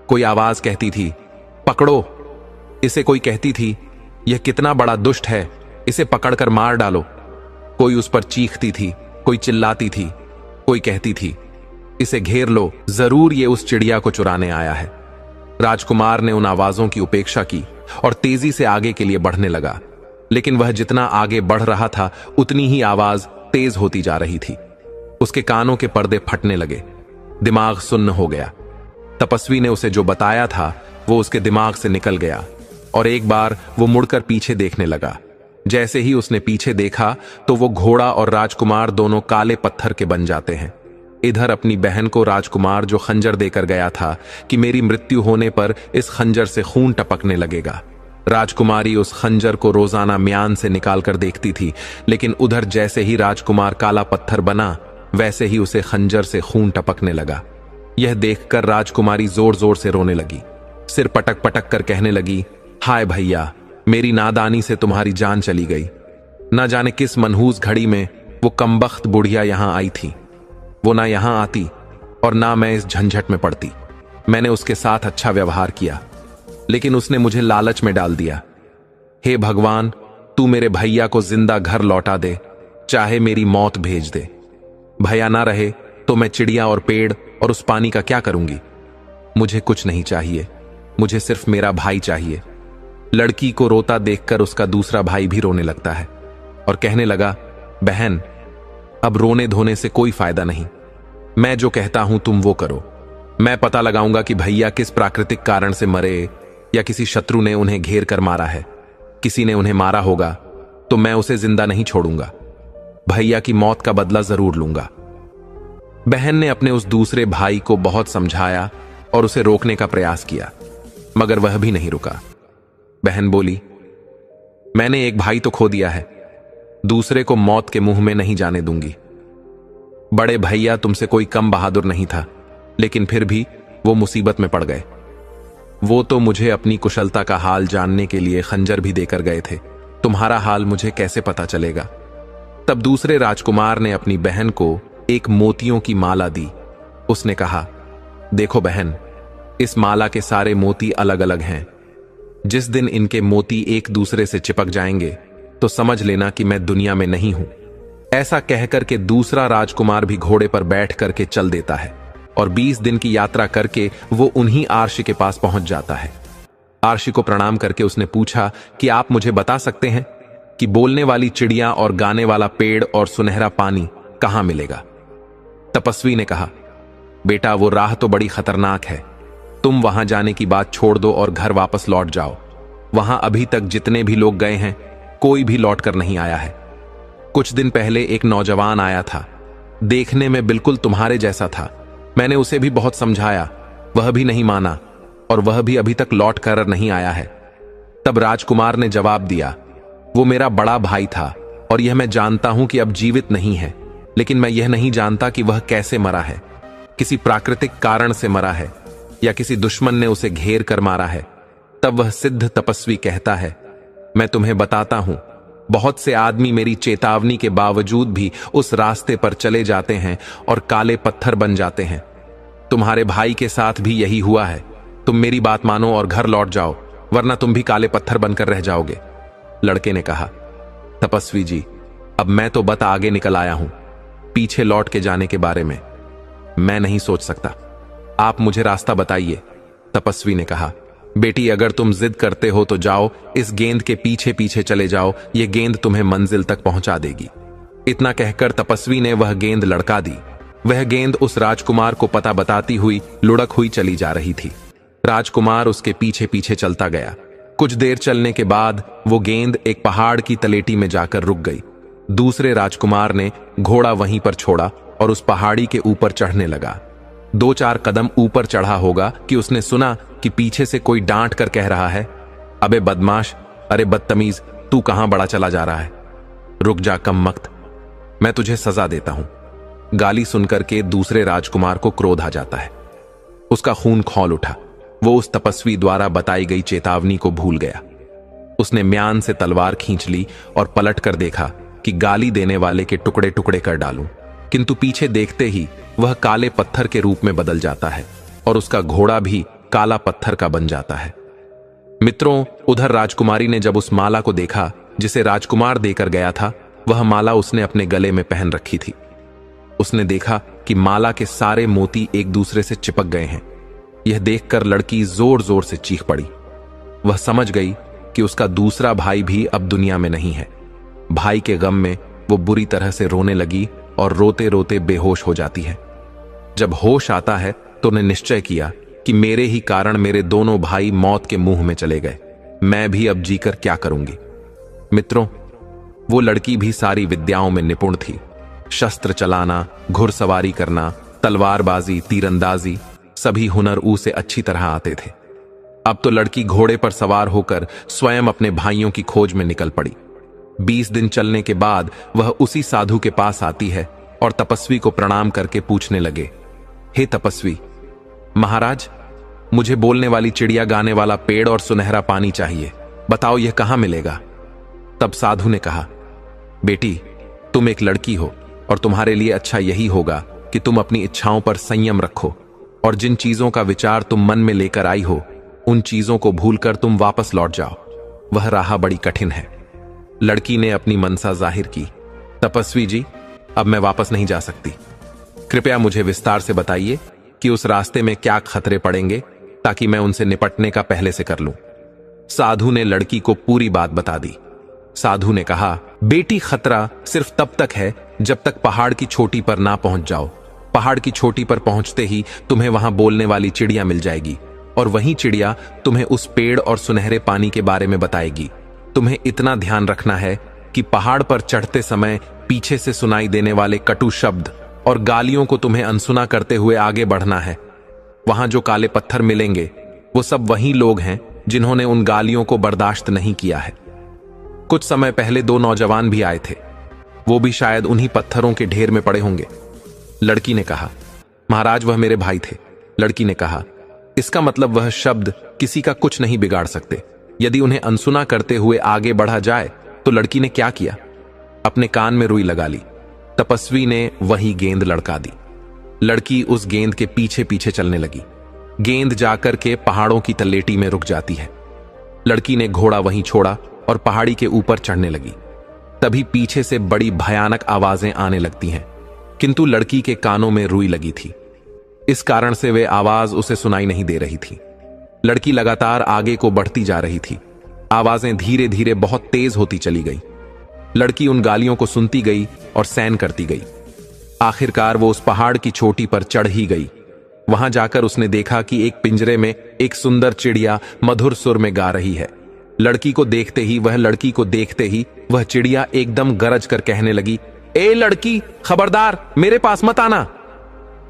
कोई आवाज कहती थी, पकड़ो इसे। कोई कहती थी, यह कितना बड़ा दुष्ट है, इसे पकड़कर मार डालो। कोई उस पर चीखती थी, कोई चिल्लाती थी, कोई कहती थी, इसे घेर लो, जरूर ये उस चिड़िया को चुराने आया है। राजकुमार ने उन आवाजों की उपेक्षा की और तेजी से आगे के लिए बढ़ने लगा, लेकिन वह जितना आगे बढ़ रहा था उतनी ही आवाज तेज होती जा रही थी। उसके कानों के पर्दे फटने लगे, दिमाग सुन्न हो गया। तपस्वी ने उसे जो बताया था वो उसके दिमाग से निकल गया और एक बार वो मुड़कर पीछे देखने लगा। जैसे ही उसने पीछे देखा तो वो घोड़ा और राजकुमार दोनों काले पत्थर के बन जाते हैं। इधर अपनी बहन को राजकुमार जो खंजर देकर गया था कि मेरी मृत्यु होने पर इस खंजर से खून टपकने लगेगा। राजकुमारी उस खंजर को रोजाना म्यान से निकालकर देखती थी, लेकिन उधर जैसे ही राजकुमार काला पत्थर बना वैसे ही उसे खंजर से खून टपकने लगा। यह देखकर राजकुमारी जोर जोर से रोने लगी, सिर पटक पटक कर कहने लगी, हाय भैया, मेरी नादानी से तुम्हारी जान चली गई। न जाने किस मनहूस घड़ी में वो कमबख्त बुढ़िया यहां आई थी। वो ना यहां आती और ना मैं इस झंझट में पड़ती। मैंने उसके साथ अच्छा व्यवहार किया, लेकिन उसने मुझे लालच में डाल दिया। हे भगवान, तू मेरे भैया को जिंदा घर लौटा दे, चाहे मेरी मौत भेज दे। भैया ना रहे तो मैं चिड़िया और पेड़ और उस पानी का क्या करूंगी। मुझे कुछ नहीं चाहिए, मुझे सिर्फ मेरा भाई चाहिए। लड़की को रोता देखकर उसका दूसरा भाई भी रोने लगता है और कहने लगा, बहन, अब रोने धोने से कोई फायदा नहीं। मैं जो कहता हूं तुम वो करो। मैं पता लगाऊंगा कि भैया किस प्राकृतिक कारण से मरे, या किसी शत्रु ने उन्हें घेर कर मारा है। किसी ने उन्हें मारा होगा तो मैं उसे जिंदा नहीं छोड़ूंगा। भैया की मौत का बदला जरूर लूंगा। बहन ने अपने उस दूसरे भाई को बहुत समझाया और उसे रोकने का प्रयास किया, मगर वह भी नहीं रुका। बहन बोली, मैंने एक भाई तो खो दिया है, दूसरे को मौत के मुंह में नहीं जाने दूंगी। बड़े भैया तुमसे कोई कम बहादुर नहीं था, लेकिन फिर भी वो मुसीबत में पड़ गए। वो तो मुझे अपनी कुशलता का हाल जानने के लिए खंजर भी देकर गए थे। तुम्हारा हाल मुझे कैसे पता चलेगा। तब दूसरे राजकुमार ने अपनी बहन को एक मोतियों की माला दी। उसने कहा, देखो बहन, इस माला के सारे मोती अलग अलग हैं। जिस दिन इनके मोती एक दूसरे से चिपक जाएंगे तो समझ लेना कि मैं दुनिया में नहीं हूं। ऐसा कहकर के दूसरा राजकुमार भी घोड़े पर बैठ करके चल देता है और 20 दिन की यात्रा करके वो उन्हीं आर्षि के पास पहुंच जाता है। आर्षि को प्रणाम करके उसने पूछा कि आप मुझे बता सकते हैं कि बोलने वाली चिड़िया और गाने वाला पेड़ और सुनहरा पानी कहां मिलेगा। तपस्वी ने कहा, बेटा, वो राह तो बड़ी खतरनाक है। तुम वहां जाने की बात छोड़ दो और घर वापस लौट जाओ। वहां अभी तक जितने भी लोग गए हैं कोई भी लौट कर नहीं आया है। कुछ दिन पहले एक नौजवान आया था, देखने में बिल्कुल तुम्हारे जैसा था। मैंने उसे भी बहुत समझाया, वह भी नहीं माना और वह भी अभी तक लौट कर नहीं आया है। तब राजकुमार ने जवाब दिया, वो मेरा बड़ा भाई था और यह मैं जानता हूं कि अब जीवित नहीं है, लेकिन मैं यह नहीं जानता कि वह कैसे मरा है। किसी प्राकृतिक कारण से मरा है या किसी दुश्मन ने उसे घेर कर मारा है। तब वह सिद्ध तपस्वी कहता है, मैं तुम्हें बताता हूं, बहुत से आदमी मेरी चेतावनी के बावजूद भी उस रास्ते पर चले जाते हैं और काले पत्थर बन जाते हैं। तुम्हारे भाई के साथ भी यही हुआ है। तुम मेरी बात मानो और घर लौट जाओ, वरना तुम भी काले पत्थर बनकर रह जाओगे। लड़के ने कहा, तपस्वी जी, अब मैं तो बता आगे निकल आया हूं, पीछे लौट के जाने के बारे में मैं नहीं सोच सकता। आप मुझे रास्ता बताइए। तपस्वी ने कहा, बेटी, अगर तुम जिद करते हो तो जाओ, इस गेंद के पीछे पीछे चले जाओ, यह गेंद तुम्हें मंजिल तक पहुंचा देगी। इतना कहकर तपस्वी ने वह गेंद लड़का दी। वह गेंद उस राजकुमार को पता बताती हुई लुढ़क हुई चली जा रही थी। राजकुमार उसके पीछे पीछे चलता गया। कुछ देर चलने के बाद वो गेंद एक पहाड़ की तलेटी में जाकर रुक गई। दूसरे राजकुमार ने घोड़ा वहीं पर छोड़ा और उस पहाड़ी के ऊपर चढ़ने लगा। 2-4 कदम ऊपर चढ़ा होगा कि उसने सुना कि पीछे से कोई डांट कर कह रहा है, अबे बदमाश, अरे बदतमीज, तू कहां बड़ा चला जा रहा है। रुक जा कमबख्त, मैं तुझे सजा देता हूं। गाली सुनकर के दूसरे राजकुमार को क्रोध आ जाता है। उसका खून खौल उठा। वो उस तपस्वी द्वारा बताई गई चेतावनी को भूल गया। उसने म्यान से तलवार खींच ली और पलट कर देखा कि गाली देने वाले के टुकड़े टुकड़े कर डालूं, किंतु पीछे देखते ही वह काले पत्थर के रूप में बदल जाता है और उसका घोड़ा भी काला पत्थर का बन जाता है। मित्रों, उधर राजकुमारी ने जब उस माला को देखा जिसे राजकुमार देकर गया था, वह माला उसने अपने गले में पहन रखी थी। उसने देखा कि माला के सारे मोती एक दूसरे से चिपक गए हैं। यह देखकर लड़की जोर जोर से चीख पड़ी। वह समझ गई कि उसका दूसरा भाई भी अब दुनिया में नहीं है। भाई के गम में वो बुरी तरह से रोने लगी और रोते रोते बेहोश हो जाती है। जब होश आता है तो उन्हें निश्चय किया कि मेरे ही कारण मेरे दोनों भाई मौत के मुंह में चले गए। मैं भी अब जीकर क्या करूंगी। मित्रों, वो लड़की भी सारी विद्याओं में निपुण थी। शस्त्र चलाना, घुड़सवारी करना, तलवारबाजी, तीरंदाजी, सभी हुनर उसे अच्छी तरह आते थे। अब तो लड़की घोड़े पर सवार होकर स्वयं अपने भाइयों की खोज में निकल पड़ी। 20 दिन चलने के बाद वह उसी साधु के पास आती है और तपस्वी को प्रणाम करके पूछने लगे, हे तपस्वी महाराज, मुझे बोलने वाली चिड़िया, गाने वाला पेड़ और सुनहरा पानी चाहिए। बताओ यह कहां मिलेगा। तब साधु ने कहा, बेटी, तुम एक लड़की हो और तुम्हारे लिए अच्छा यही होगा कि तुम अपनी इच्छाओं पर संयम रखो और जिन चीजों का विचार तुम मन में लेकर आई हो उन चीजों को भूलकर तुम वापस लौट जाओ। वह राह बड़ी कठिन है। लड़की ने अपनी मनसा जाहिर की, तपस्वी जी, अब मैं वापस नहीं जा सकती। कृपया मुझे विस्तार से बताइए कि उस रास्ते में क्या खतरे पड़ेंगे ताकि मैं उनसे निपटने का पहले से कर लूं। साधु ने लड़की को पूरी बात बता दी। साधु ने कहा, बेटी, खतरा सिर्फ तब तक है जब तक पहाड़ की चोटी पर ना पहुंच जाओ। पहाड़ की चोटी पर पहुंचते ही तुम्हें वहां बोलने वाली चिड़िया मिल जाएगी और वही चिड़िया तुम्हें उस पेड़ और सुनहरे पानी के बारे में बताएगी। तुम्हें इतना ध्यान रखना है कि पहाड़ पर चढ़ते समय पीछे से सुनाई देने वाले कटु शब्द और गालियों को तुम्हें अनसुना करते हुए आगे बढ़ना है। वहां जो काले पत्थर मिलेंगे वो सब वही लोग हैं जिन्होंने उन गालियों को बर्दाश्त नहीं किया है। कुछ समय पहले 2 नौजवान भी आए थे, वो भी शायद उन्हीं पत्थरों के ढेर में पड़े होंगे। लड़की ने कहा, महाराज, वह मेरे भाई थे। लड़की ने कहा, इसका मतलब वह शब्द किसी का कुछ नहीं बिगाड़ सकते। यदि उन्हें अनसुना करते हुए आगे बढ़ा जाए तो लड़की ने क्या किया, अपने कान में रुई लगा ली। तपस्वी ने वही गेंद लड़का दी। लड़की उस गेंद के पीछे पीछे चलने लगी। गेंद जाकर के पहाड़ों की तलेटी में रुक जाती है। लड़की ने घोड़ा वहीं छोड़ा और पहाड़ी के ऊपर चढ़ने लगी। तभी पीछे से बड़ी भयानक आवाजें आने लगती हैं, किंतु लड़की के कानों में रुई लगी थी। इस कारण से वे आवाज उसे सुनाई नहीं दे रही थी। लड़की लगातार आगे को बढ़ती जा रही थी। आवाजें धीरे धीरे बहुत तेज होती चली गई। लड़की उन गालियों को सुनती गई और सहन करती गई। आखिरकार वो उस पहाड़ की चोटी पर चढ़ ही गई। वहां जाकर उसने देखा कि एक पिंजरे में एक सुंदर चिड़िया मधुर सुर में गा रही है। लड़की को देखते ही वह चिड़िया एकदम गरज कर कहने लगी, ए लड़की, खबरदार, मेरे पास मत आना।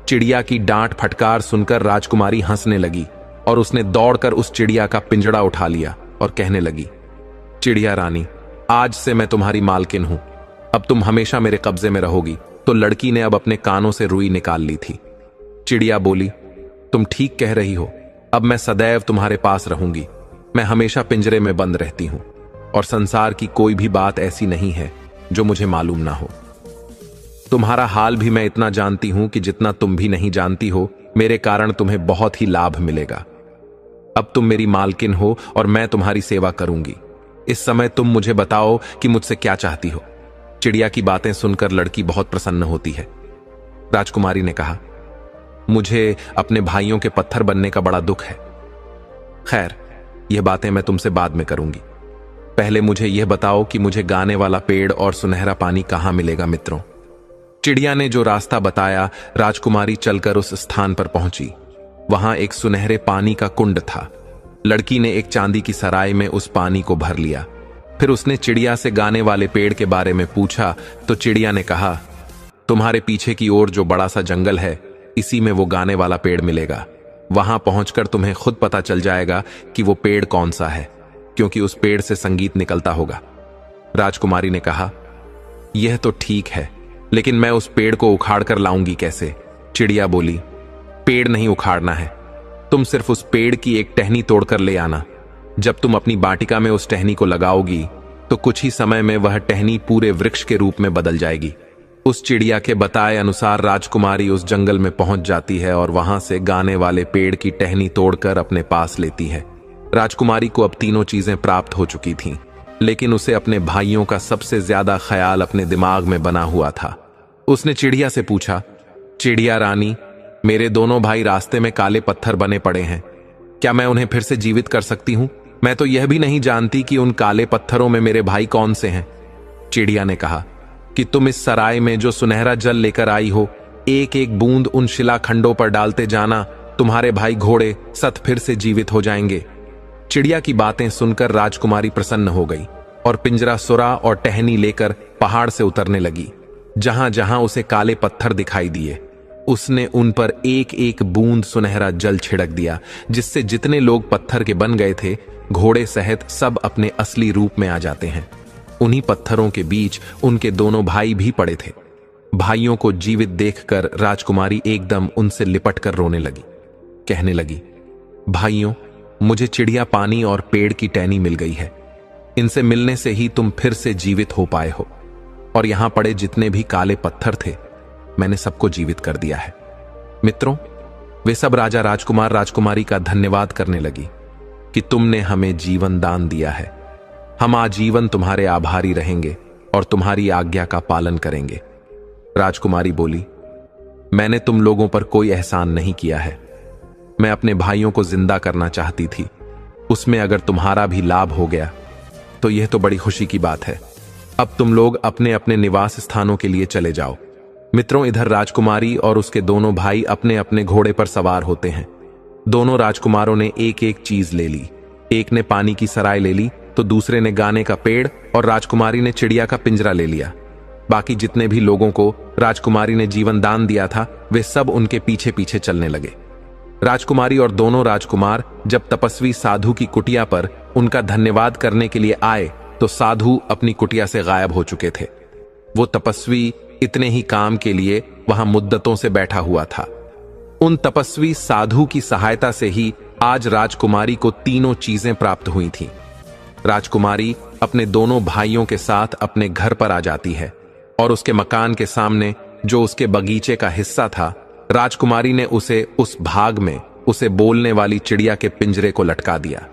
चिड़िया की डांट फटकार सुनकर राजकुमारी हंसने लगी और उसने दौड़कर उस चिड़िया का पिंजड़ा उठा लिया और कहने लगी, चिड़िया रानी, आज से मैं तुम्हारी मालकिन हूं। अब तुम हमेशा मेरे कब्जे में रहोगी। तो लड़की ने अब अपने कानों से रुई निकाल ली थी। चिड़िया बोली, तुम ठीक कह रही हो। अब मैं सदैव तुम्हारे पास रहूंगी। मैं हमेशा पिंजरे में बंद रहती हूं और संसार की कोई भी बात ऐसी नहीं है जो मुझे मालूम ना हो। तुम्हारा हाल भी मैं इतना जानती हूं कि जितना तुम भी नहीं जानती हो। मेरे कारण तुम्हें बहुत ही लाभ मिलेगा। अब तुम मेरी मालकिन हो और मैं तुम्हारी सेवा करूंगी। इस समय तुम मुझे बताओ कि मुझसे क्या चाहती हो। चिड़िया की बातें सुनकर लड़की बहुत प्रसन्न होती है। राजकुमारी ने कहा, मुझे अपने भाइयों के पत्थर बनने का बड़ा दुख है। खैर, यह बातें मैं तुमसे बाद में करूंगी। पहले मुझे यह बताओ कि मुझे गाने वाला पेड़ और सुनहरा पानी कहां मिलेगा। मित्रों, चिड़िया ने जो रास्ता बताया, राजकुमारी चलकर उस स्थान पर पहुंची। वहां एक सुनहरे पानी का कुंड था। लड़की ने एक चांदी की सराय में उस पानी को भर लिया। फिर उसने चिड़िया से गाने वाले पेड़ के बारे में पूछा तो चिड़िया ने कहा, तुम्हारे पीछे की ओर जो बड़ा सा जंगल है, इसी में वो गाने वाला पेड़ मिलेगा। वहां पहुंचकर तुम्हें खुद पता चल जाएगा कि वो पेड़ कौन सा है, क्योंकि उस पेड़ से संगीत निकलता होगा। राजकुमारी ने कहा, यह तो ठीक है, लेकिन मैं उस पेड़ को उखाड़ कर लाऊंगी कैसे। चिड़िया बोली, पेड़ नहीं उखाड़ना है, तुम सिर्फ उस पेड़ की एक टहनी तोड़कर ले आना। जब तुम अपनी बाटिका में उस टहनी को लगाओगी तो कुछ ही समय में वह टहनी पूरे वृक्ष के रूप में बदल जाएगी। उस चिड़िया के बताए अनुसार राजकुमारी उस जंगल में पहुंच जाती है और वहां से गाने वाले पेड़ की टहनी तोड़कर अपने पास लेती है। राजकुमारी को अब तीनों चीजें प्राप्त हो चुकी थीं, लेकिन उसे अपने भाइयों का सबसे ज्यादा ख्याल अपने दिमाग में बना हुआ था। उसने चिड़िया से पूछा, चिड़िया रानी, मेरे दोनों भाई रास्ते में काले पत्थर बने पड़े हैं, क्या मैं उन्हें फिर से जीवित कर सकती हूं? मैं तो यह भी नहीं जानती कि उन काले पत्थरों में मेरे भाई कौन से हैं। चिड़िया ने कहा कि तुम इस सराय में जो सुनहरा जल लेकर आई हो, एक एक बूंद उन शिलाखंडों पर डालते जाना, तुम्हारे भाई घोड़े सत फिर से जीवित हो जाएंगे। चिड़िया की बातें सुनकर राजकुमारी प्रसन्न हो गई और पिंजरा सुरा और टहनी लेकर पहाड़ से उतरने लगी। जहां जहां उसे काले पत्थर दिखाई दिए, उसने उन पर एक एक बूंद सुनहरा जल छिड़क दिया, जिससे जितने लोग पत्थर के बन गए थे, घोड़े सहित सब अपने असली रूप में आ जाते हैं। उन्हीं पत्थरों के बीच उनके दोनों भाई भी पड़े थे। भाइयों को जीवित देखकर राजकुमारी एकदम उनसे लिपट कर रोने लगी। कहने लगी, भाइयों, मुझे चिड़िया पानी और पेड़ की टहनी मिल गई है। इनसे मिलने से ही तुम फिर से जीवित हो पाए हो, और यहां पड़े जितने भी काले पत्थर थे, मैंने सबको जीवित कर दिया है। मित्रों, वे सब राजा राजकुमार राजकुमारी का धन्यवाद करने लगी कि तुमने हमें जीवन दान दिया है। हम आजीवन तुम्हारे आभारी रहेंगे और तुम्हारी आज्ञा का पालन करेंगे। राजकुमारी बोली, मैंने तुम लोगों पर कोई एहसान नहीं किया है। मैं अपने भाइयों को जिंदा करना चाहती थी। उसमें अगर तुम्हारा भी लाभ हो गया तो यह तो बड़ी खुशी की बात है। अब तुम लोग अपने अपने निवास स्थानों के लिए चले जाओ। मित्रों, इधर राजकुमारी और उसके दोनों भाई अपने अपने घोड़े पर सवार होते हैं। दोनों राजकुमारों ने एक एक चीज ले ली। एक ने पानी की सराय ले ली, तो दूसरे ने गाने का पेड़, और राजकुमारी ने चिड़िया का पिंजरा ले लिया। बाकी जितने भी लोगों को राजकुमारी ने जीवन दान दिया था, वे सब उनके पीछे पीछे चलने लगे। राजकुमारी और दोनों राजकुमार जब तपस्वी साधु की कुटिया पर उनका धन्यवाद करने के लिए आए तो साधु अपनी कुटिया से गायब हो चुके थे। वो तपस्वी इतने ही काम के लिए वहां मुद्दतों से बैठा हुआ था। उन तपस्वी साधु की सहायता से ही आज राजकुमारी को तीनों चीजें प्राप्त हुई थीं। राजकुमारी अपने दोनों भाइयों के साथ अपने घर पर आ जाती है और उसके मकान के सामने जो उसके बगीचे का हिस्सा था, राजकुमारी ने उसे उस भाग में उसे बोलने वाली चिड़िया के पिंजरे को लटका दिया।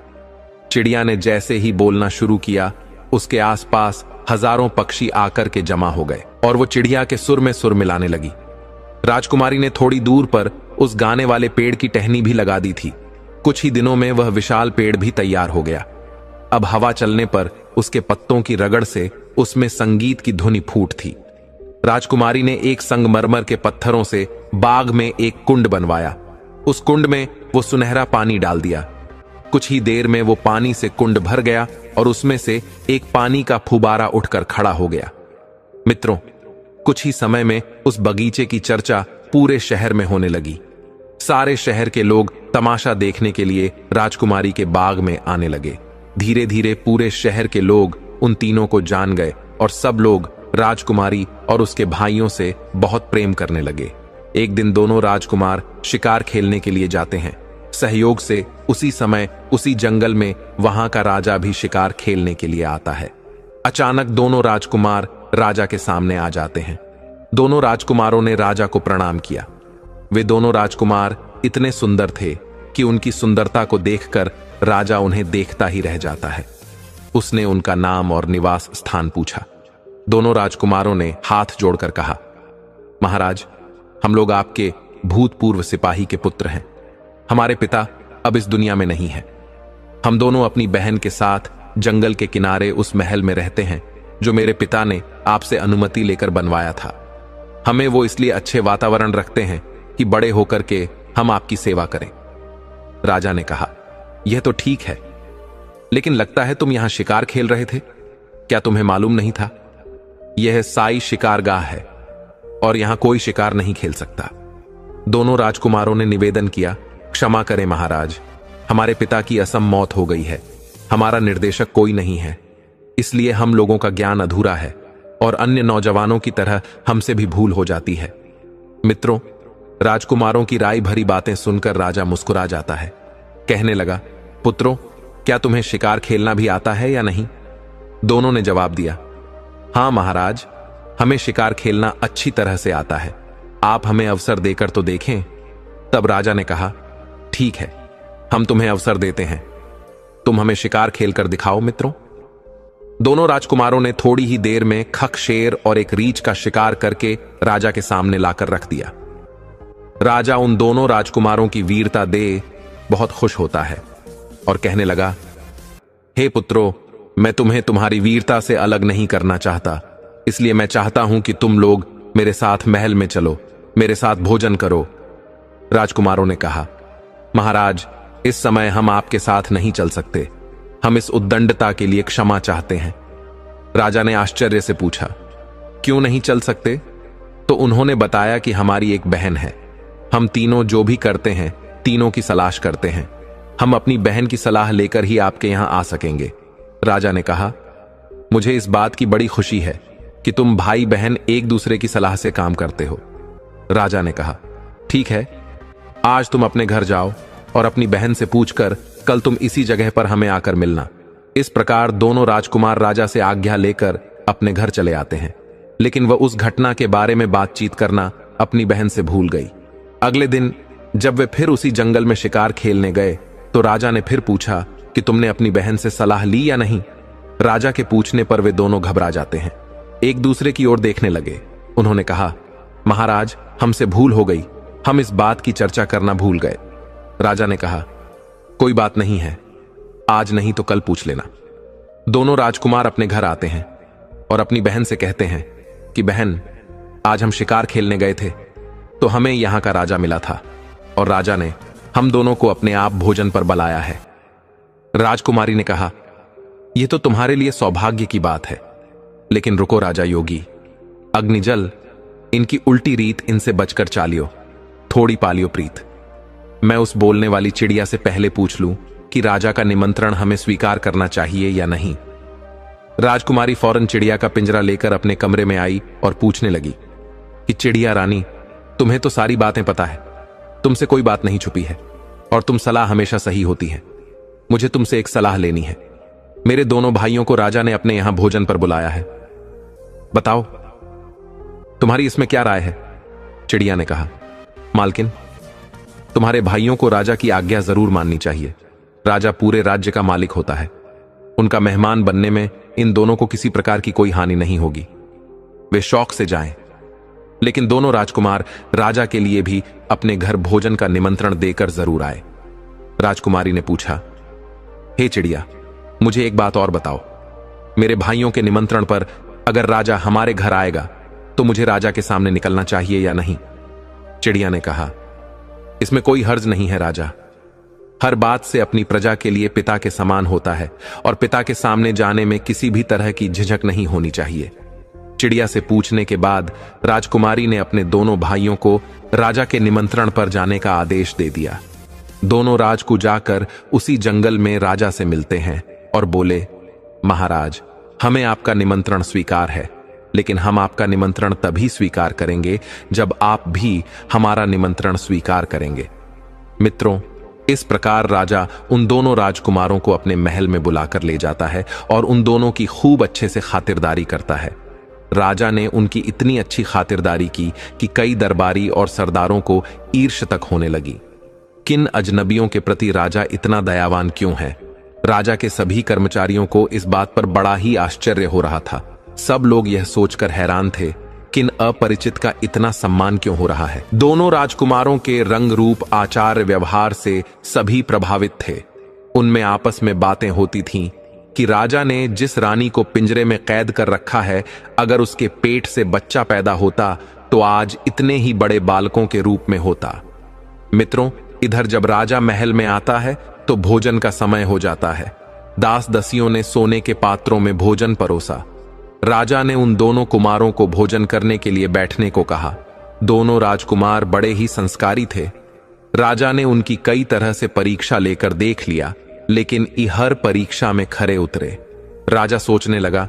चिड़िया ने जैसे ही बोलना शुरू किया, उसके आसपास हजारों पक्षी आकर के जमा हो गए और वो चिड़िया के सुर में सुर मिलाने लगी। राजकुमारी ने थोड़ी दूर पर उस गाने वाले पेड़ की टहनी भी लगा दी थी। कुछ ही दिनों में वह विशाल पेड़ भी तैयार हो गया। अब हवा चलने पर उसके पत्तों की रगड़ से उसमें संगीत की धुनी फूट थी। राजकुमारी ने एक संगमरमर के पत्थरों से बाग में एक कुंड बनवाया। उस कुंड में वो सुनहरा पानी डाल दिया। कुछ ही देर में वो पानी से कुंड भर गया और उसमें से एक पानी का फुबारा उठकर खड़ा हो गया। मित्रों, कुछ ही समय में उस बगीचे की चर्चा पूरे शहर में होने लगी। सारे शहर के लोग तमाशा देखने के लिए राजकुमारी के बाग में आने लगे। धीरे धीरे पूरे शहर के लोग उन तीनों को जान गए और सब लोग राजकुमारी और उसके भाइयों से बहुत प्रेम करने लगे। एक दिन दोनों राजकुमार शिकार खेलने के लिए जाते हैं। सहयोग से उसी समय उसी जंगल में वहां का राजा भी शिकार खेलने के लिए आता है। अचानक दोनों राजकुमार राजा के सामने आ जाते हैं। दोनों राजकुमारों ने राजा को प्रणाम किया। वे दोनों राजकुमार इतने सुंदर थे कि उनकी सुंदरता को देखकर राजा उन्हें देखता ही रह जाता है। उसने उनका नाम और निवास स्थान पूछा। दोनों राजकुमारों ने हाथ जोड़कर कहा, महाराज, हम लोग आपके भूतपूर्व सिपाही के पुत्र हैं। हमारे पिता अब इस दुनिया में नहीं है। हम दोनों अपनी बहन के साथ जंगल के किनारे उस महल में रहते हैं जो मेरे पिता ने आपसे अनुमति लेकर बनवाया था। हमें वो इसलिए अच्छे वातावरण रखते हैं कि बड़े होकर के हम आपकी सेवा करें। राजा ने कहा, यह तो ठीक है, लेकिन लगता है तुम यहां शिकार खेल रहे थे। क्या तुम्हें मालूम नहीं था? यह साई शिकारगाह है और यहां कोई शिकार नहीं खेल सकता। दोनों राजकुमारों ने निवेदन किया, क्षमा करें महाराज, हमारे पिता की असम मौत हो गई है। हमारा निर्देशक कोई नहीं है, इसलिए हम लोगों का ज्ञान अधूरा है और अन्य नौजवानों की तरह हमसे भी भूल हो जाती है। मित्रों, राजकुमारों की राय भरी बातें सुनकर राजा मुस्कुरा जाता है। कहने लगा, पुत्रों, क्या तुम्हें शिकार खेलना भी आता है या नहीं? दोनों ने जवाब दिया, हाँ महाराज, हमें शिकार खेलना अच्छी तरह से आता है। आप हमें अवसर देकर तो देखें। तब राजा ने कहा, ठीक है, हम तुम्हें अवसर देते हैं। तुम हमें शिकार खेलकर दिखाओ मित्रों। दोनों राजकुमारों ने थोड़ी ही देर में खक, शेर और एक रीछ का शिकार करके राजा के सामने लाकर रख दिया। राजा उन दोनों राजकुमारों की वीरता देख बहुत खुश होता है और कहने लगा, हे पुत्रों, मैं तुम्हें तुम्हारी वीरता से अलग नहीं करना चाहता, इसलिए मैं चाहता हूं कि तुम लोग मेरे साथ महल में चलो, मेरे साथ भोजन करो। राजकुमारों ने कहा, महाराज, इस समय हम आपके साथ नहीं चल सकते। हम इस उद्दंडता के लिए क्षमा चाहते हैं। राजा ने आश्चर्य से पूछा, क्यों नहीं चल सकते? तो उन्होंने बताया कि हमारी एक बहन है। हम तीनों जो भी करते हैं, तीनों की सलाह करते हैं। हम अपनी बहन की सलाह लेकर ही आपके यहां आ सकेंगे। राजा ने कहा, मुझे इस बात की बड़ी खुशी है कि तुम भाई बहन एक दूसरे की सलाह से काम करते हो। राजा ने कहा, ठीक है, आज तुम अपने घर जाओ और अपनी बहन से पूछकर कल तुम इसी जगह पर हमें आकर मिलना। इस प्रकार दोनों राजकुमार राजा से आज्ञा लेकर अपने घर चले आते हैं, लेकिन वह उस घटना के बारे में बातचीत करना अपनी बहन से भूल गई। अगले दिन जब वे फिर उसी जंगल में शिकार खेलने गए तो राजा ने फिर पूछा कि तुमने अपनी बहन से सलाह ली या नहीं? राजा के पूछने पर वे दोनों घबरा जाते हैं, एक दूसरे की ओर देखने लगे। उन्होंने कहा, महाराज, हमसे भूल हो गई, हम इस बात की चर्चा करना भूल गए। राजा ने कहा, कोई बात नहीं है, आज नहीं तो कल पूछ लेना। दोनों राजकुमार अपने घर आते हैं और अपनी बहन से कहते हैं कि बहन, आज हम शिकार खेलने गए थे तो हमें यहां का राजा मिला था और राजा ने हम दोनों को अपने आप भोजन पर बुलाया है। राजकुमारी ने कहा, यह तो तुम्हारे लिए सौभाग्य की बात है, लेकिन रुको राजा योगी, अग्निजल, इनकी उल्टी रीत इनसे बचकर चालियो, थोड़ी पालियो प्रीत। मैं उस बोलने वाली चिड़िया से पहले पूछ लूं कि राजा का निमंत्रण हमें स्वीकार करना चाहिए या नहीं। राजकुमारी फौरन चिड़िया का पिंजरा लेकर अपने कमरे में आई और पूछने लगी कि चिड़िया रानी, तुम्हें तो सारी बातें पता है, तुमसे कोई बात नहीं छुपी है और तुम सलाह हमेशा सही होती है। मुझे तुमसे एक सलाह लेनी है। मेरे दोनों भाइयों को राजा ने अपने यहां भोजन पर बुलाया है, बताओ तुम्हारी इसमें क्या राय है? चिड़िया ने कहा, मालकिन, तुम्हारे भाइयों को राजा की आज्ञा जरूर माननी चाहिए। राजा पूरे राज्य का मालिक होता है, उनका मेहमान बनने में इन दोनों को किसी प्रकार की कोई हानि नहीं होगी। वे शौक से जाएं। लेकिन दोनों राजकुमार राजा के लिए भी अपने घर भोजन का निमंत्रण देकर जरूर आए। राजकुमारी ने पूछा, हे चिड़िया, मुझे एक बात और बताओ, मेरे भाइयों के निमंत्रण पर अगर राजा हमारे घर आएगा तो मुझे राजा के सामने निकलना चाहिए या नहीं? चिड़िया ने कहा, इसमें कोई हर्ज नहीं है राजा। हर बात से अपनी प्रजा के लिए पिता के समान होता है और पिता के सामने जाने में किसी भी तरह की झिझक नहीं होनी चाहिए। चिड़िया से पूछने के बाद राजकुमारी ने अपने दोनों भाइयों को राजा के निमंत्रण पर जाने का आदेश दे दिया। दोनों राजकूट जाकर उसी जंगल में राजा से मिलते हैं और बोले, महाराज, हमें आपका निमंत्रण स्वीकार है, लेकिन हम आपका निमंत्रण तभी स्वीकार करेंगे जब आप भी हमारा निमंत्रण स्वीकार करेंगे। मित्रों, इस प्रकार राजा उन दोनों राजकुमारों को अपने महल में बुलाकर ले जाता है और उन दोनों की खूब अच्छे से खातिरदारी करता है। राजा ने उनकी इतनी अच्छी खातिरदारी की कि कई दरबारी और सरदारों को ईर्ष्या तक होने लगी। किन अजनबियों के प्रति राजा इतना दयावान क्यों है? राजा के सभी कर्मचारियों को इस बात पर बड़ा ही आश्चर्य हो रहा था। सब लोग यह सोचकर हैरान थे, किन अपरिचित का इतना सम्मान क्यों हो रहा है। दोनों राजकुमारों के रंग रूप, आचार व्यवहार से सभी प्रभावित थे। उनमें आपस में बातें होती थीं कि राजा ने जिस रानी को पिंजरे में कैद कर रखा है, अगर उसके पेट से बच्चा पैदा होता तो आज इतने ही बड़े बालकों के रूप में होता। मित्रों, इधर जब राजा महल में आता है तो भोजन का समय हो जाता है। दास दसियों ने सोने के पात्रों में भोजन परोसा। राजा ने उन दोनों कुमारों को भोजन करने के लिए बैठने को कहा। दोनों राजकुमार बड़े ही संस्कारी थे। राजा ने उनकी कई तरह से परीक्षा लेकर देख लिया, लेकिन हर परीक्षा में खरे उतरे। राजा सोचने लगा,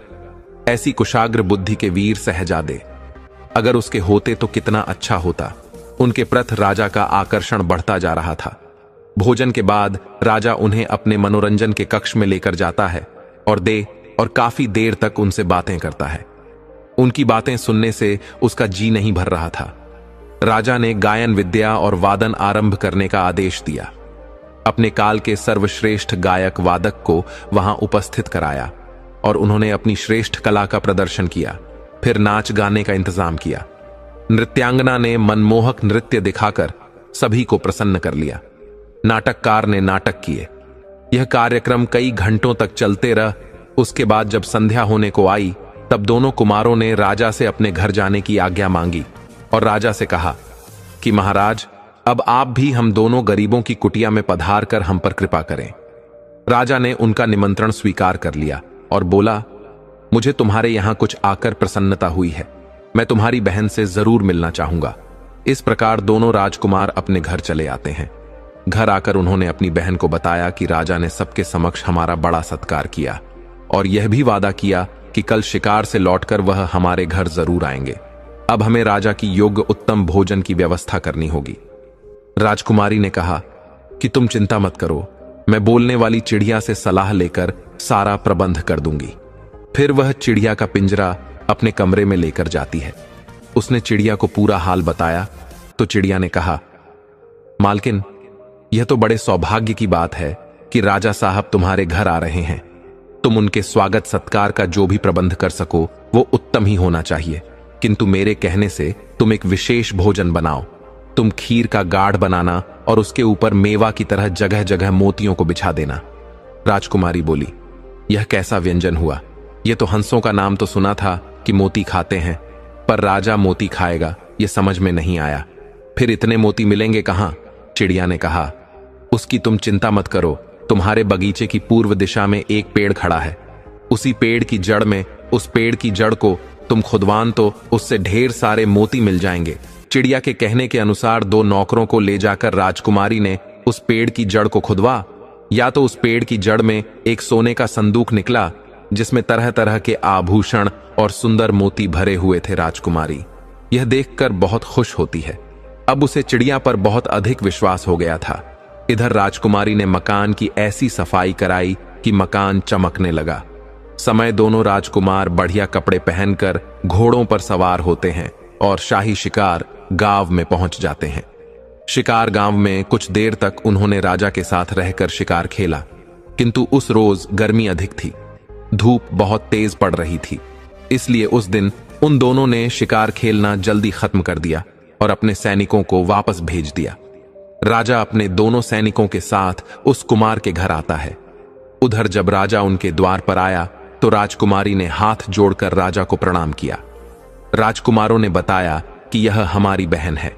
ऐसी कुशाग्र बुद्धि के वीर शहजादे अगर उसके होते तो कितना अच्छा होता। उनके प्रति राजा का आकर्षण बढ़ता जा रहा था। भोजन के बाद राजा उन्हें अपने मनोरंजन के कक्ष में लेकर जाता है और काफी देर तक उनसे बातें करता है। उनकी बातें सुनने से उसका जी नहीं भर रहा था। राजा ने गायन विद्या और वादन आरंभ करने का आदेश दिया। अपने काल के सर्वश्रेष्ठ गायक वादक को वहां उपस्थित कराया और उन्होंने अपनी श्रेष्ठ कला का प्रदर्शन किया। फिर नाच गाने का इंतजाम किया। नृत्यांगना ने मनमोहक नृत्य दिखाकर सभी को प्रसन्न कर लिया। नाटककार ने नाटक किए। यह कार्यक्रम कई घंटों तक चलते रह। उसके बाद जब संध्या होने को आई तब दोनों कुमारों ने राजा से अपने घर जाने की आज्ञा मांगी और राजा से कहा कि महाराज, अब आप भी हम दोनों गरीबों की कुटिया में पधार कर हम पर कृपा करें। राजा ने उनका निमंत्रण स्वीकार कर लिया और बोला, मुझे तुम्हारे यहां कुछ आकर प्रसन्नता हुई है। मैं तुम्हारी बहन से जरूर मिलना चाहूंगा। इस प्रकार दोनों राजकुमार अपने घर चले आते हैं। घर आकर उन्होंने अपनी बहन को बताया कि राजा ने सबके समक्ष हमारा बड़ा सत्कार किया और यह भी वादा किया कि कल शिकार से लौटकर वह हमारे घर जरूर आएंगे। अब हमें राजा की योग्य उत्तम भोजन की व्यवस्था करनी होगी। राजकुमारी ने कहा कि तुम चिंता मत करो, मैं बोलने वाली चिड़िया से सलाह लेकर सारा प्रबंध कर दूंगी। फिर वह चिड़िया का पिंजरा अपने कमरे में लेकर जाती है। उसने चिड़िया को पूरा हाल बताया तो चिड़िया ने कहा, मालकिन, यह तो बड़े सौभाग्य की बात है कि राजा साहब तुम्हारे घर आ रहे हैं। तुम उनके स्वागत सत्कार का जो भी प्रबंध कर सको वो उत्तम ही होना चाहिए, किंतु मेरे कहने से तुम एक विशेष भोजन बनाओ। तुम खीर का गाढ़ बनाना और उसके ऊपर मेवा की तरह जगह जगह मोतियों को बिछा देना। राजकुमारी बोली, यह कैसा व्यंजन हुआ? यह तो हंसों का नाम तो सुना था कि मोती खाते हैं, पर राजा मोती खाएगा यह समझ में नहीं आया। फिर इतने मोती मिलेंगे कहां? चिड़िया ने कहा, उसकी तुम चिंता मत करो। तुम्हारे बगीचे की पूर्व दिशा में एक पेड़ खड़ा है। उसी पेड़ की जड़ में, उस पेड़ की जड़ को तुम खुदवान तो उससे ढेर सारे मोती मिल जाएंगे। चिड़िया के कहने के अनुसार दो नौकरों को ले जाकर राजकुमारी ने उस पेड़ की जड़ को खुदवा। या तो उस पेड़ की जड़ में एक सोने का संदूक निकला जिसमें तरह तरह के आभूषण और सुंदर मोती भरे हुए थे। राजकुमारी यह देखकर बहुत खुश होती है। अब उसे चिड़िया पर बहुत अधिक विश्वास हो गया था। इधर राजकुमारी ने मकान की ऐसी सफाई कराई कि मकान चमकने लगा। समय दोनों राजकुमार बढ़िया कपड़े पहनकर घोड़ों पर सवार होते हैं और शाही शिकार गांव में पहुंच जाते हैं। शिकार गांव में कुछ देर तक उन्होंने राजा के साथ रहकर शिकार खेला, किंतु उस रोज गर्मी अधिक थी। धूप बहुत तेज पड़ रही थी, इसलिए उस दिन उन दोनों ने शिकार खेलना जल्दी खत्म कर दिया और अपने सैनिकों को वापस भेज दिया। राजा अपने दोनों सैनिकों के साथ उस कुमार के घर आता है। उधर जब राजा उनके द्वार पर आया तो राजकुमारी ने हाथ जोड़कर राजा को प्रणाम किया। राजकुमारों ने बताया कि यह हमारी बहन है।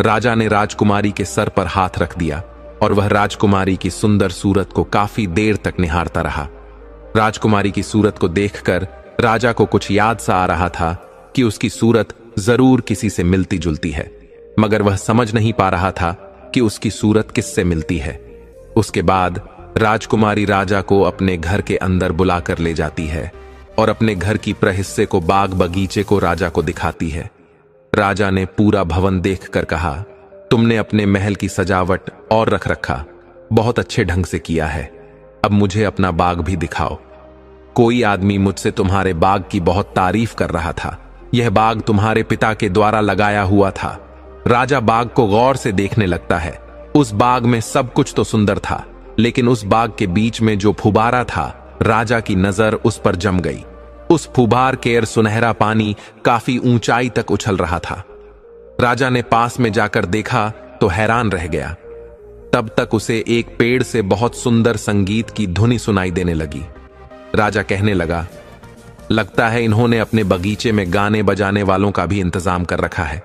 राजा ने राजकुमारी के सर पर हाथ रख दिया और वह राजकुमारी की सुंदर सूरत को काफी देर तक निहारता रहा। राजकुमारी की सूरत को देखकर राजा को कुछ याद सा आ रहा था कि उसकी सूरत जरूर किसी से मिलती जुलती है, मगर वह समझ नहीं पा रहा था कि उसकी सूरत किससे मिलती है। उसके बाद राजकुमारी राजा को अपने घर के अंदर बुलाकर ले जाती है और अपने घर की प्रहिस्से को, बाग बगीचे को राजा को दिखाती है। राजा ने पूरा भवन देखकर कहा, तुमने अपने महल की सजावट और रख रखा बहुत अच्छे ढंग से किया है। अब मुझे अपना बाग भी दिखाओ। कोई आदमी मुझसे तुम्हारे बाग की बहुत तारीफ कर रहा था। यह बाग तुम्हारे पिता के द्वारा लगाया हुआ था। राजा बाग को गौर से देखने लगता है। उस बाग में सब कुछ तो सुंदर था, लेकिन उस बाग के बीच में जो फुबारा था, राजा की नजर उस पर जम गई। उस फुबार केर सुनहरा पानी काफी ऊंचाई तक उछल रहा था। राजा ने पास में जाकर देखा तो हैरान रह गया। तब तक उसे एक पेड़ से बहुत सुंदर संगीत की धुनी सुनाई देने लगी। राजा कहने लगा, लगता है इन्होंने अपने बगीचे में गाने बजाने वालों का भी इंतजाम कर रखा है,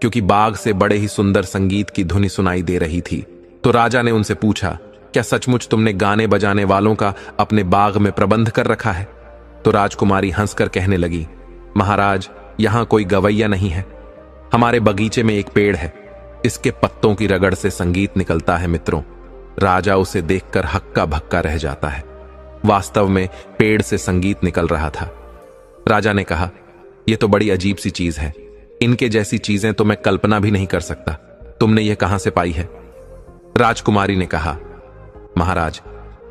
क्योंकि बाग से बड़े ही सुंदर संगीत की धुनी सुनाई दे रही थी। तो राजा ने उनसे पूछा, क्या सचमुच तुमने गाने बजाने वालों का अपने बाग में प्रबंध कर रखा है? तो राजकुमारी हंसकर कहने लगी, महाराज, यहां कोई गवैया नहीं है। हमारे बगीचे में एक पेड़ है, इसके पत्तों की रगड़ से संगीत निकलता है। मित्रों, राजा उसे देखकर हक्का भक्का रह जाता है। वास्तव में पेड़ से संगीत निकल रहा था। राजा ने कहा, यह तो बड़ी अजीब सी चीज है। इनके जैसी चीजें तो मैं कल्पना भी नहीं कर सकता। तुमने यह कहां से पाई है? राजकुमारी ने कहा, महाराज,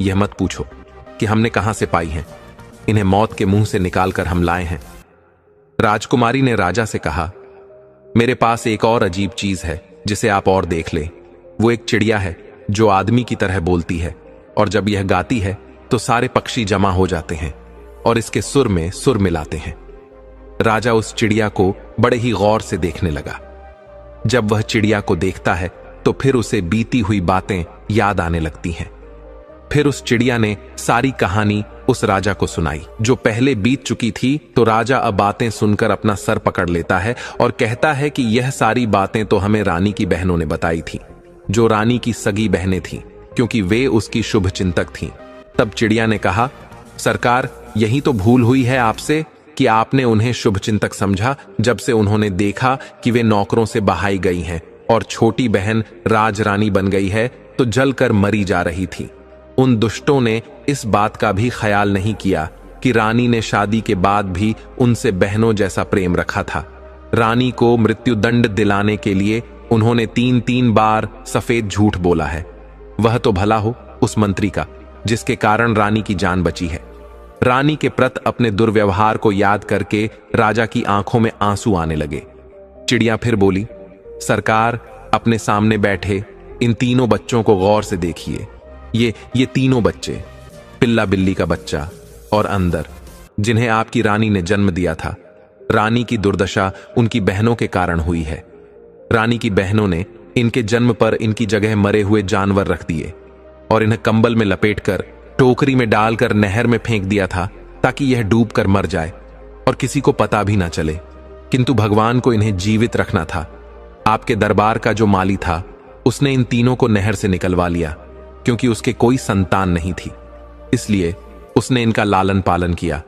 यह मत पूछो कि हमने कहां से पाई हैं। इन्हें मौत के मुंह से निकालकर हम लाए हैं। राजकुमारी ने राजा से कहा, मेरे पास एक और अजीब चीज है जिसे आप और देख लें। वो एक चिड़िया है जो आदमी की तरह बोलती है, और जब यह गाती है तो सारे पक्षी जमा हो जाते हैं और इसके सुर में सुर मिलाते हैं। राजा उस चिड़िया को बड़े ही गौर से देखने लगा। जब वह चिड़िया को देखता है तो फिर उसे बीती हुई बातें याद आने लगती हैं। फिर उस चिड़िया ने सारी कहानी उस राजा को सुनाई जो पहले बीत चुकी थी। तो राजा अब बातें सुनकर अपना सर पकड़ लेता है और कहता है कि यह सारी बातें तो हमें रानी की बहनों ने बताई थी, जो रानी की सगी बहनें थीं, क्योंकि वे उसकी शुभ चिंतक थीं। तब चिड़िया ने कहा, सरकार, यही तो भूल हुई है आपसे कि आपने उन्हें शुभ चिंतक समझा जब से उन्होंने देखा कि वे नौकरों से बहाई गई हैं और छोटी बहन राजरानी बन गई है तो जलकर मरी जा रही थी। उन दुष्टों ने इस बात का भी ख्याल नहीं किया कि रानी ने शादी के बाद भी उनसे बहनों जैसा प्रेम रखा था। रानी को मृत्युदंड दिलाने के लिए उन्होंने 3-3 बार सफेद झूठ बोला है। वह तो भला हो उस मंत्री का जिसके कारण रानी की जान बची है। रानी के प्रति अपने दुर्व्यवहार को याद करके राजा की आंखों में आंसू आने लगे। चिड़िया फिर बोली, सरकार, अपने सामने बैठे इन तीनों बच्चों को गौर से देखिए। ये तीनों बच्चे, पिल्ला बिल्ली का बच्चा और अंदर, जिन्हें आपकी रानी ने जन्म दिया था। रानी की दुर्दशा उनकी बहनों के कारण हुई है। रानी की बहनों ने इनके जन्म पर इनकी जगह मरे हुए जानवर रख दिए और इन्हें कंबल में लपेटकर टोकरी में डालकर नहर में फेंक दिया था ताकि यह डूब कर मर जाए और किसी को पता भी ना चले। किंतु भगवान को इन्हें जीवित रखना था। आपके दरबार का जो माली था उसने इन तीनों को नहर से निकलवा लिया क्योंकि उसके कोई संतान नहीं थी। इसलिए उसने इनका लालन पालन किया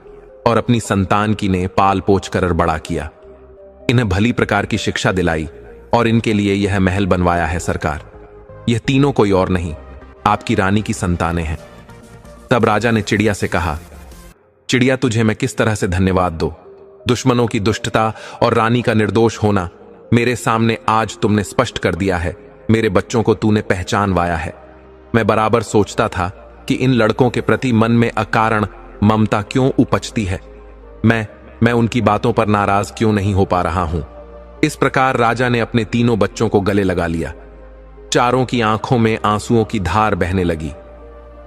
और अपनी संतान की ने पाल पोछ कर बड़ा किया। इन्हें भली प्रकार की शिक्षा दिलाई और इनके लिए यह महल बनवाया है सरकार। यह तीनों कोई और नहीं, आपकी रानी की संतानें हैं। तब राजा ने चिड़िया से कहा, चिड़िया, तुझे मैं किस तरह से धन्यवाद दूं? दुश्मनों की दुष्टता और रानी का निर्दोष होना मेरे सामने आज तुमने स्पष्ट कर दिया है। मेरे बच्चों को तूने पहचानवाया है। मैं बराबर सोचता था कि इन लड़कों के प्रति मन में अकारण ममता क्यों उपजती है। मैं उनकी बातों पर नाराज क्यों नहीं हो पा रहा हूं। इस प्रकार राजा ने अपने तीनों बच्चों को गले लगा लिया। चारों की आंखों में आंसुओं की धार बहने लगी।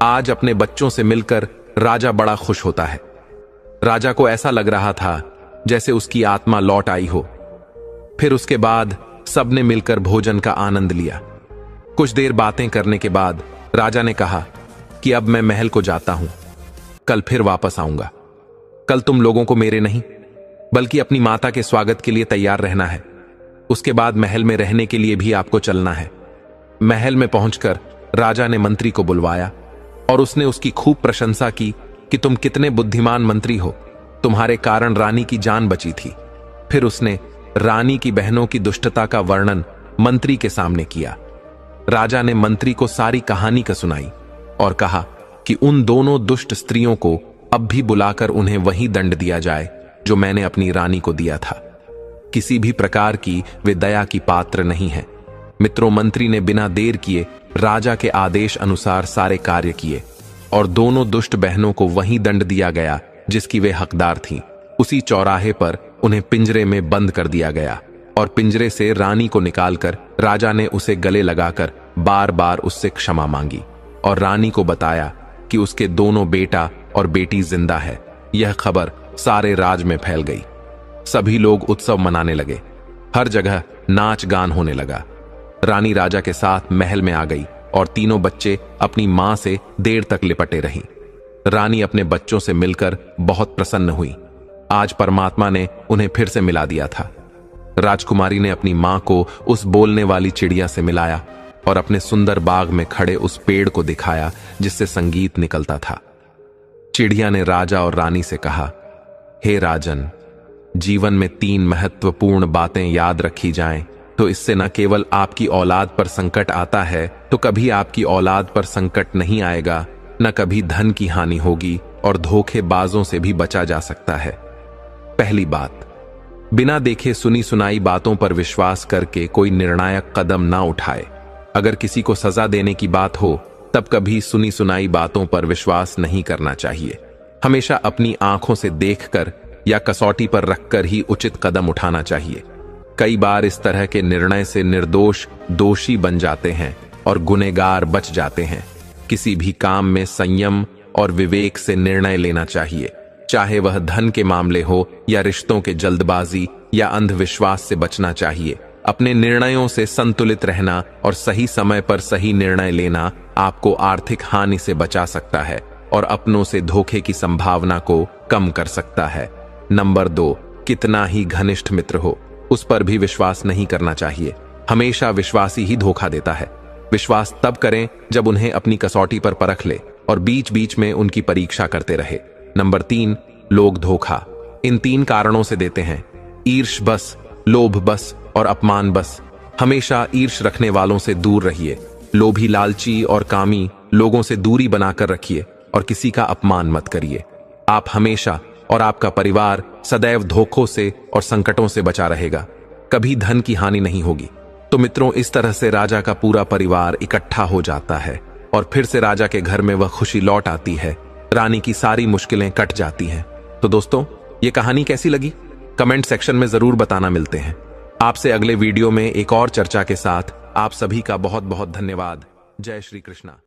आज अपने बच्चों से मिलकर राजा बड़ा खुश होता है। राजा को ऐसा लग रहा था जैसे उसकी आत्मा लौट आई हो। फिर उसके बाद सबने मिलकर भोजन का आनंद लिया। कुछ देर बातें करने के बाद राजा ने कहा कि अब मैं महल को जाता हूं, कल फिर वापस आऊंगा। कल तुम लोगों को मेरे नहीं बल्कि अपनी माता के स्वागत के लिए तैयार रहना है। उसके बाद महल में रहने के लिए भी आपको चलना है। महल में पहुंचकर राजा ने मंत्री को बुलवाया और उसने उसकी खूब प्रशंसा की कि तुम कितने बुद्धिमान मंत्री हो, तुम्हारे कारण रानी की जान बची थी। फिर उसने रानी की बहनों की दुष्टता का वर्णन मंत्री के सामने किया। राजा ने मंत्री को सारी कहानी का सुनाई और कहा कि उन दोनों दुष्ट स्त्रियों को अब भी बुलाकर उन्हें वही दंड दिया जाए जो मैंने अपनी रानी को दिया था। किसी भी प्रकार की वे दया की पात्र नहीं है। मित्रों, मंत्री ने बिना देर किए राजा के आदेश अनुसार सारे कार्य किए और दोनों दुष्ट बहनों को वही दंड दिया गया जिसकी वे हकदार थीं। उसी चौराहे पर उन्हें पिंजरे में बंद कर दिया गया और पिंजरे से रानी को निकालकर राजा ने उसे गले लगाकर बार बार उससे क्षमा मांगी और रानी को बताया कि उसके दोनों बेटा और बेटी जिंदा है। यह खबर सारे राज में फैल गई। सभी लोग उत्सव मनाने लगे। हर जगह नाच गान होने लगा। रानी राजा के साथ महल में आ गई और तीनों बच्चे अपनी मां से देर तक लिपटे रहीं। रानी अपने बच्चों से मिलकर बहुत प्रसन्न हुई। आज परमात्मा ने उन्हें फिर से मिला दिया था। राजकुमारी ने अपनी मां को उस बोलने वाली चिड़िया से मिलाया और अपने सुंदर बाग में खड़े उस पेड़ को दिखाया जिससे संगीत निकलता था। चिड़िया ने राजा और रानी से कहा, हे राजन, जीवन में 3 महत्वपूर्ण बातें याद रखी जाएं तो इससे न केवल आपकी औलाद पर संकट आता है, तो कभी आपकी औलाद पर संकट नहीं आएगा, न कभी धन की हानि होगी और धोखेबाजों से भी बचा जा सकता है। पहली बात, बिना देखे सुनी सुनाई बातों पर विश्वास करके कोई निर्णायक कदम ना उठाए। अगर किसी को सजा देने की बात हो तब कभी सुनी सुनाई बातों पर विश्वास नहीं करना चाहिए। हमेशा अपनी आंखों से देखकर या कसौटी पर रखकर ही उचित कदम उठाना चाहिए। कई बार इस तरह के निर्णय से निर्दोष दोषी बन जाते हैं और गुनहगार बच जाते हैं। किसी भी काम में संयम और विवेक से निर्णय लेना चाहिए, चाहे वह धन के मामले हो या रिश्तों के जल्दबाजी या अंधविश्वास से बचना चाहिए। अपने निर्णयों से संतुलित रहना और सही समय पर सही निर्णय लेना आपको आर्थिक हानि से बचा सकता है और अपनों से धोखे की संभावना को कम कर सकता है। नंबर 2, कितना ही घनिष्ठ मित्र हो उस पर भी विश्वास नहीं करना चाहिए। हमेशा विश्वासी ही धोखा देता है। विश्वास तब करें जब उन्हें अपनी कसौटी पर परख ले और बीच बीच में उनकी परीक्षा करते रहे। नंबर 3, लोग धोखा इन 3 कारणों से देते हैं: ईर्ष बस, लोभ बस और अपमान बस। हमेशा ईर्ष रखने वालों से दूर रहिए। लोभी, लालची और कामी लोगों से दूरी बनाकर रखिए और किसी का अपमान मत करिए। आप हमेशा और आपका परिवार सदैव धोखों से और संकटों से बचा रहेगा। कभी धन की हानि नहीं होगी। तो मित्रों, इस तरह से राजा का पूरा परिवार इकट्ठा हो जाता है और फिर से राजा के घर में वह खुशी लौट आती है। रानी की सारी मुश्किलें कट जाती हैं। तो दोस्तों, ये कहानी कैसी लगी कमेंट सेक्शन में जरूर बताना। मिलते हैं आपसे अगले वीडियो में एक और चर्चा के साथ। आप सभी का बहुत बहुत धन्यवाद। जय श्री कृष्णा।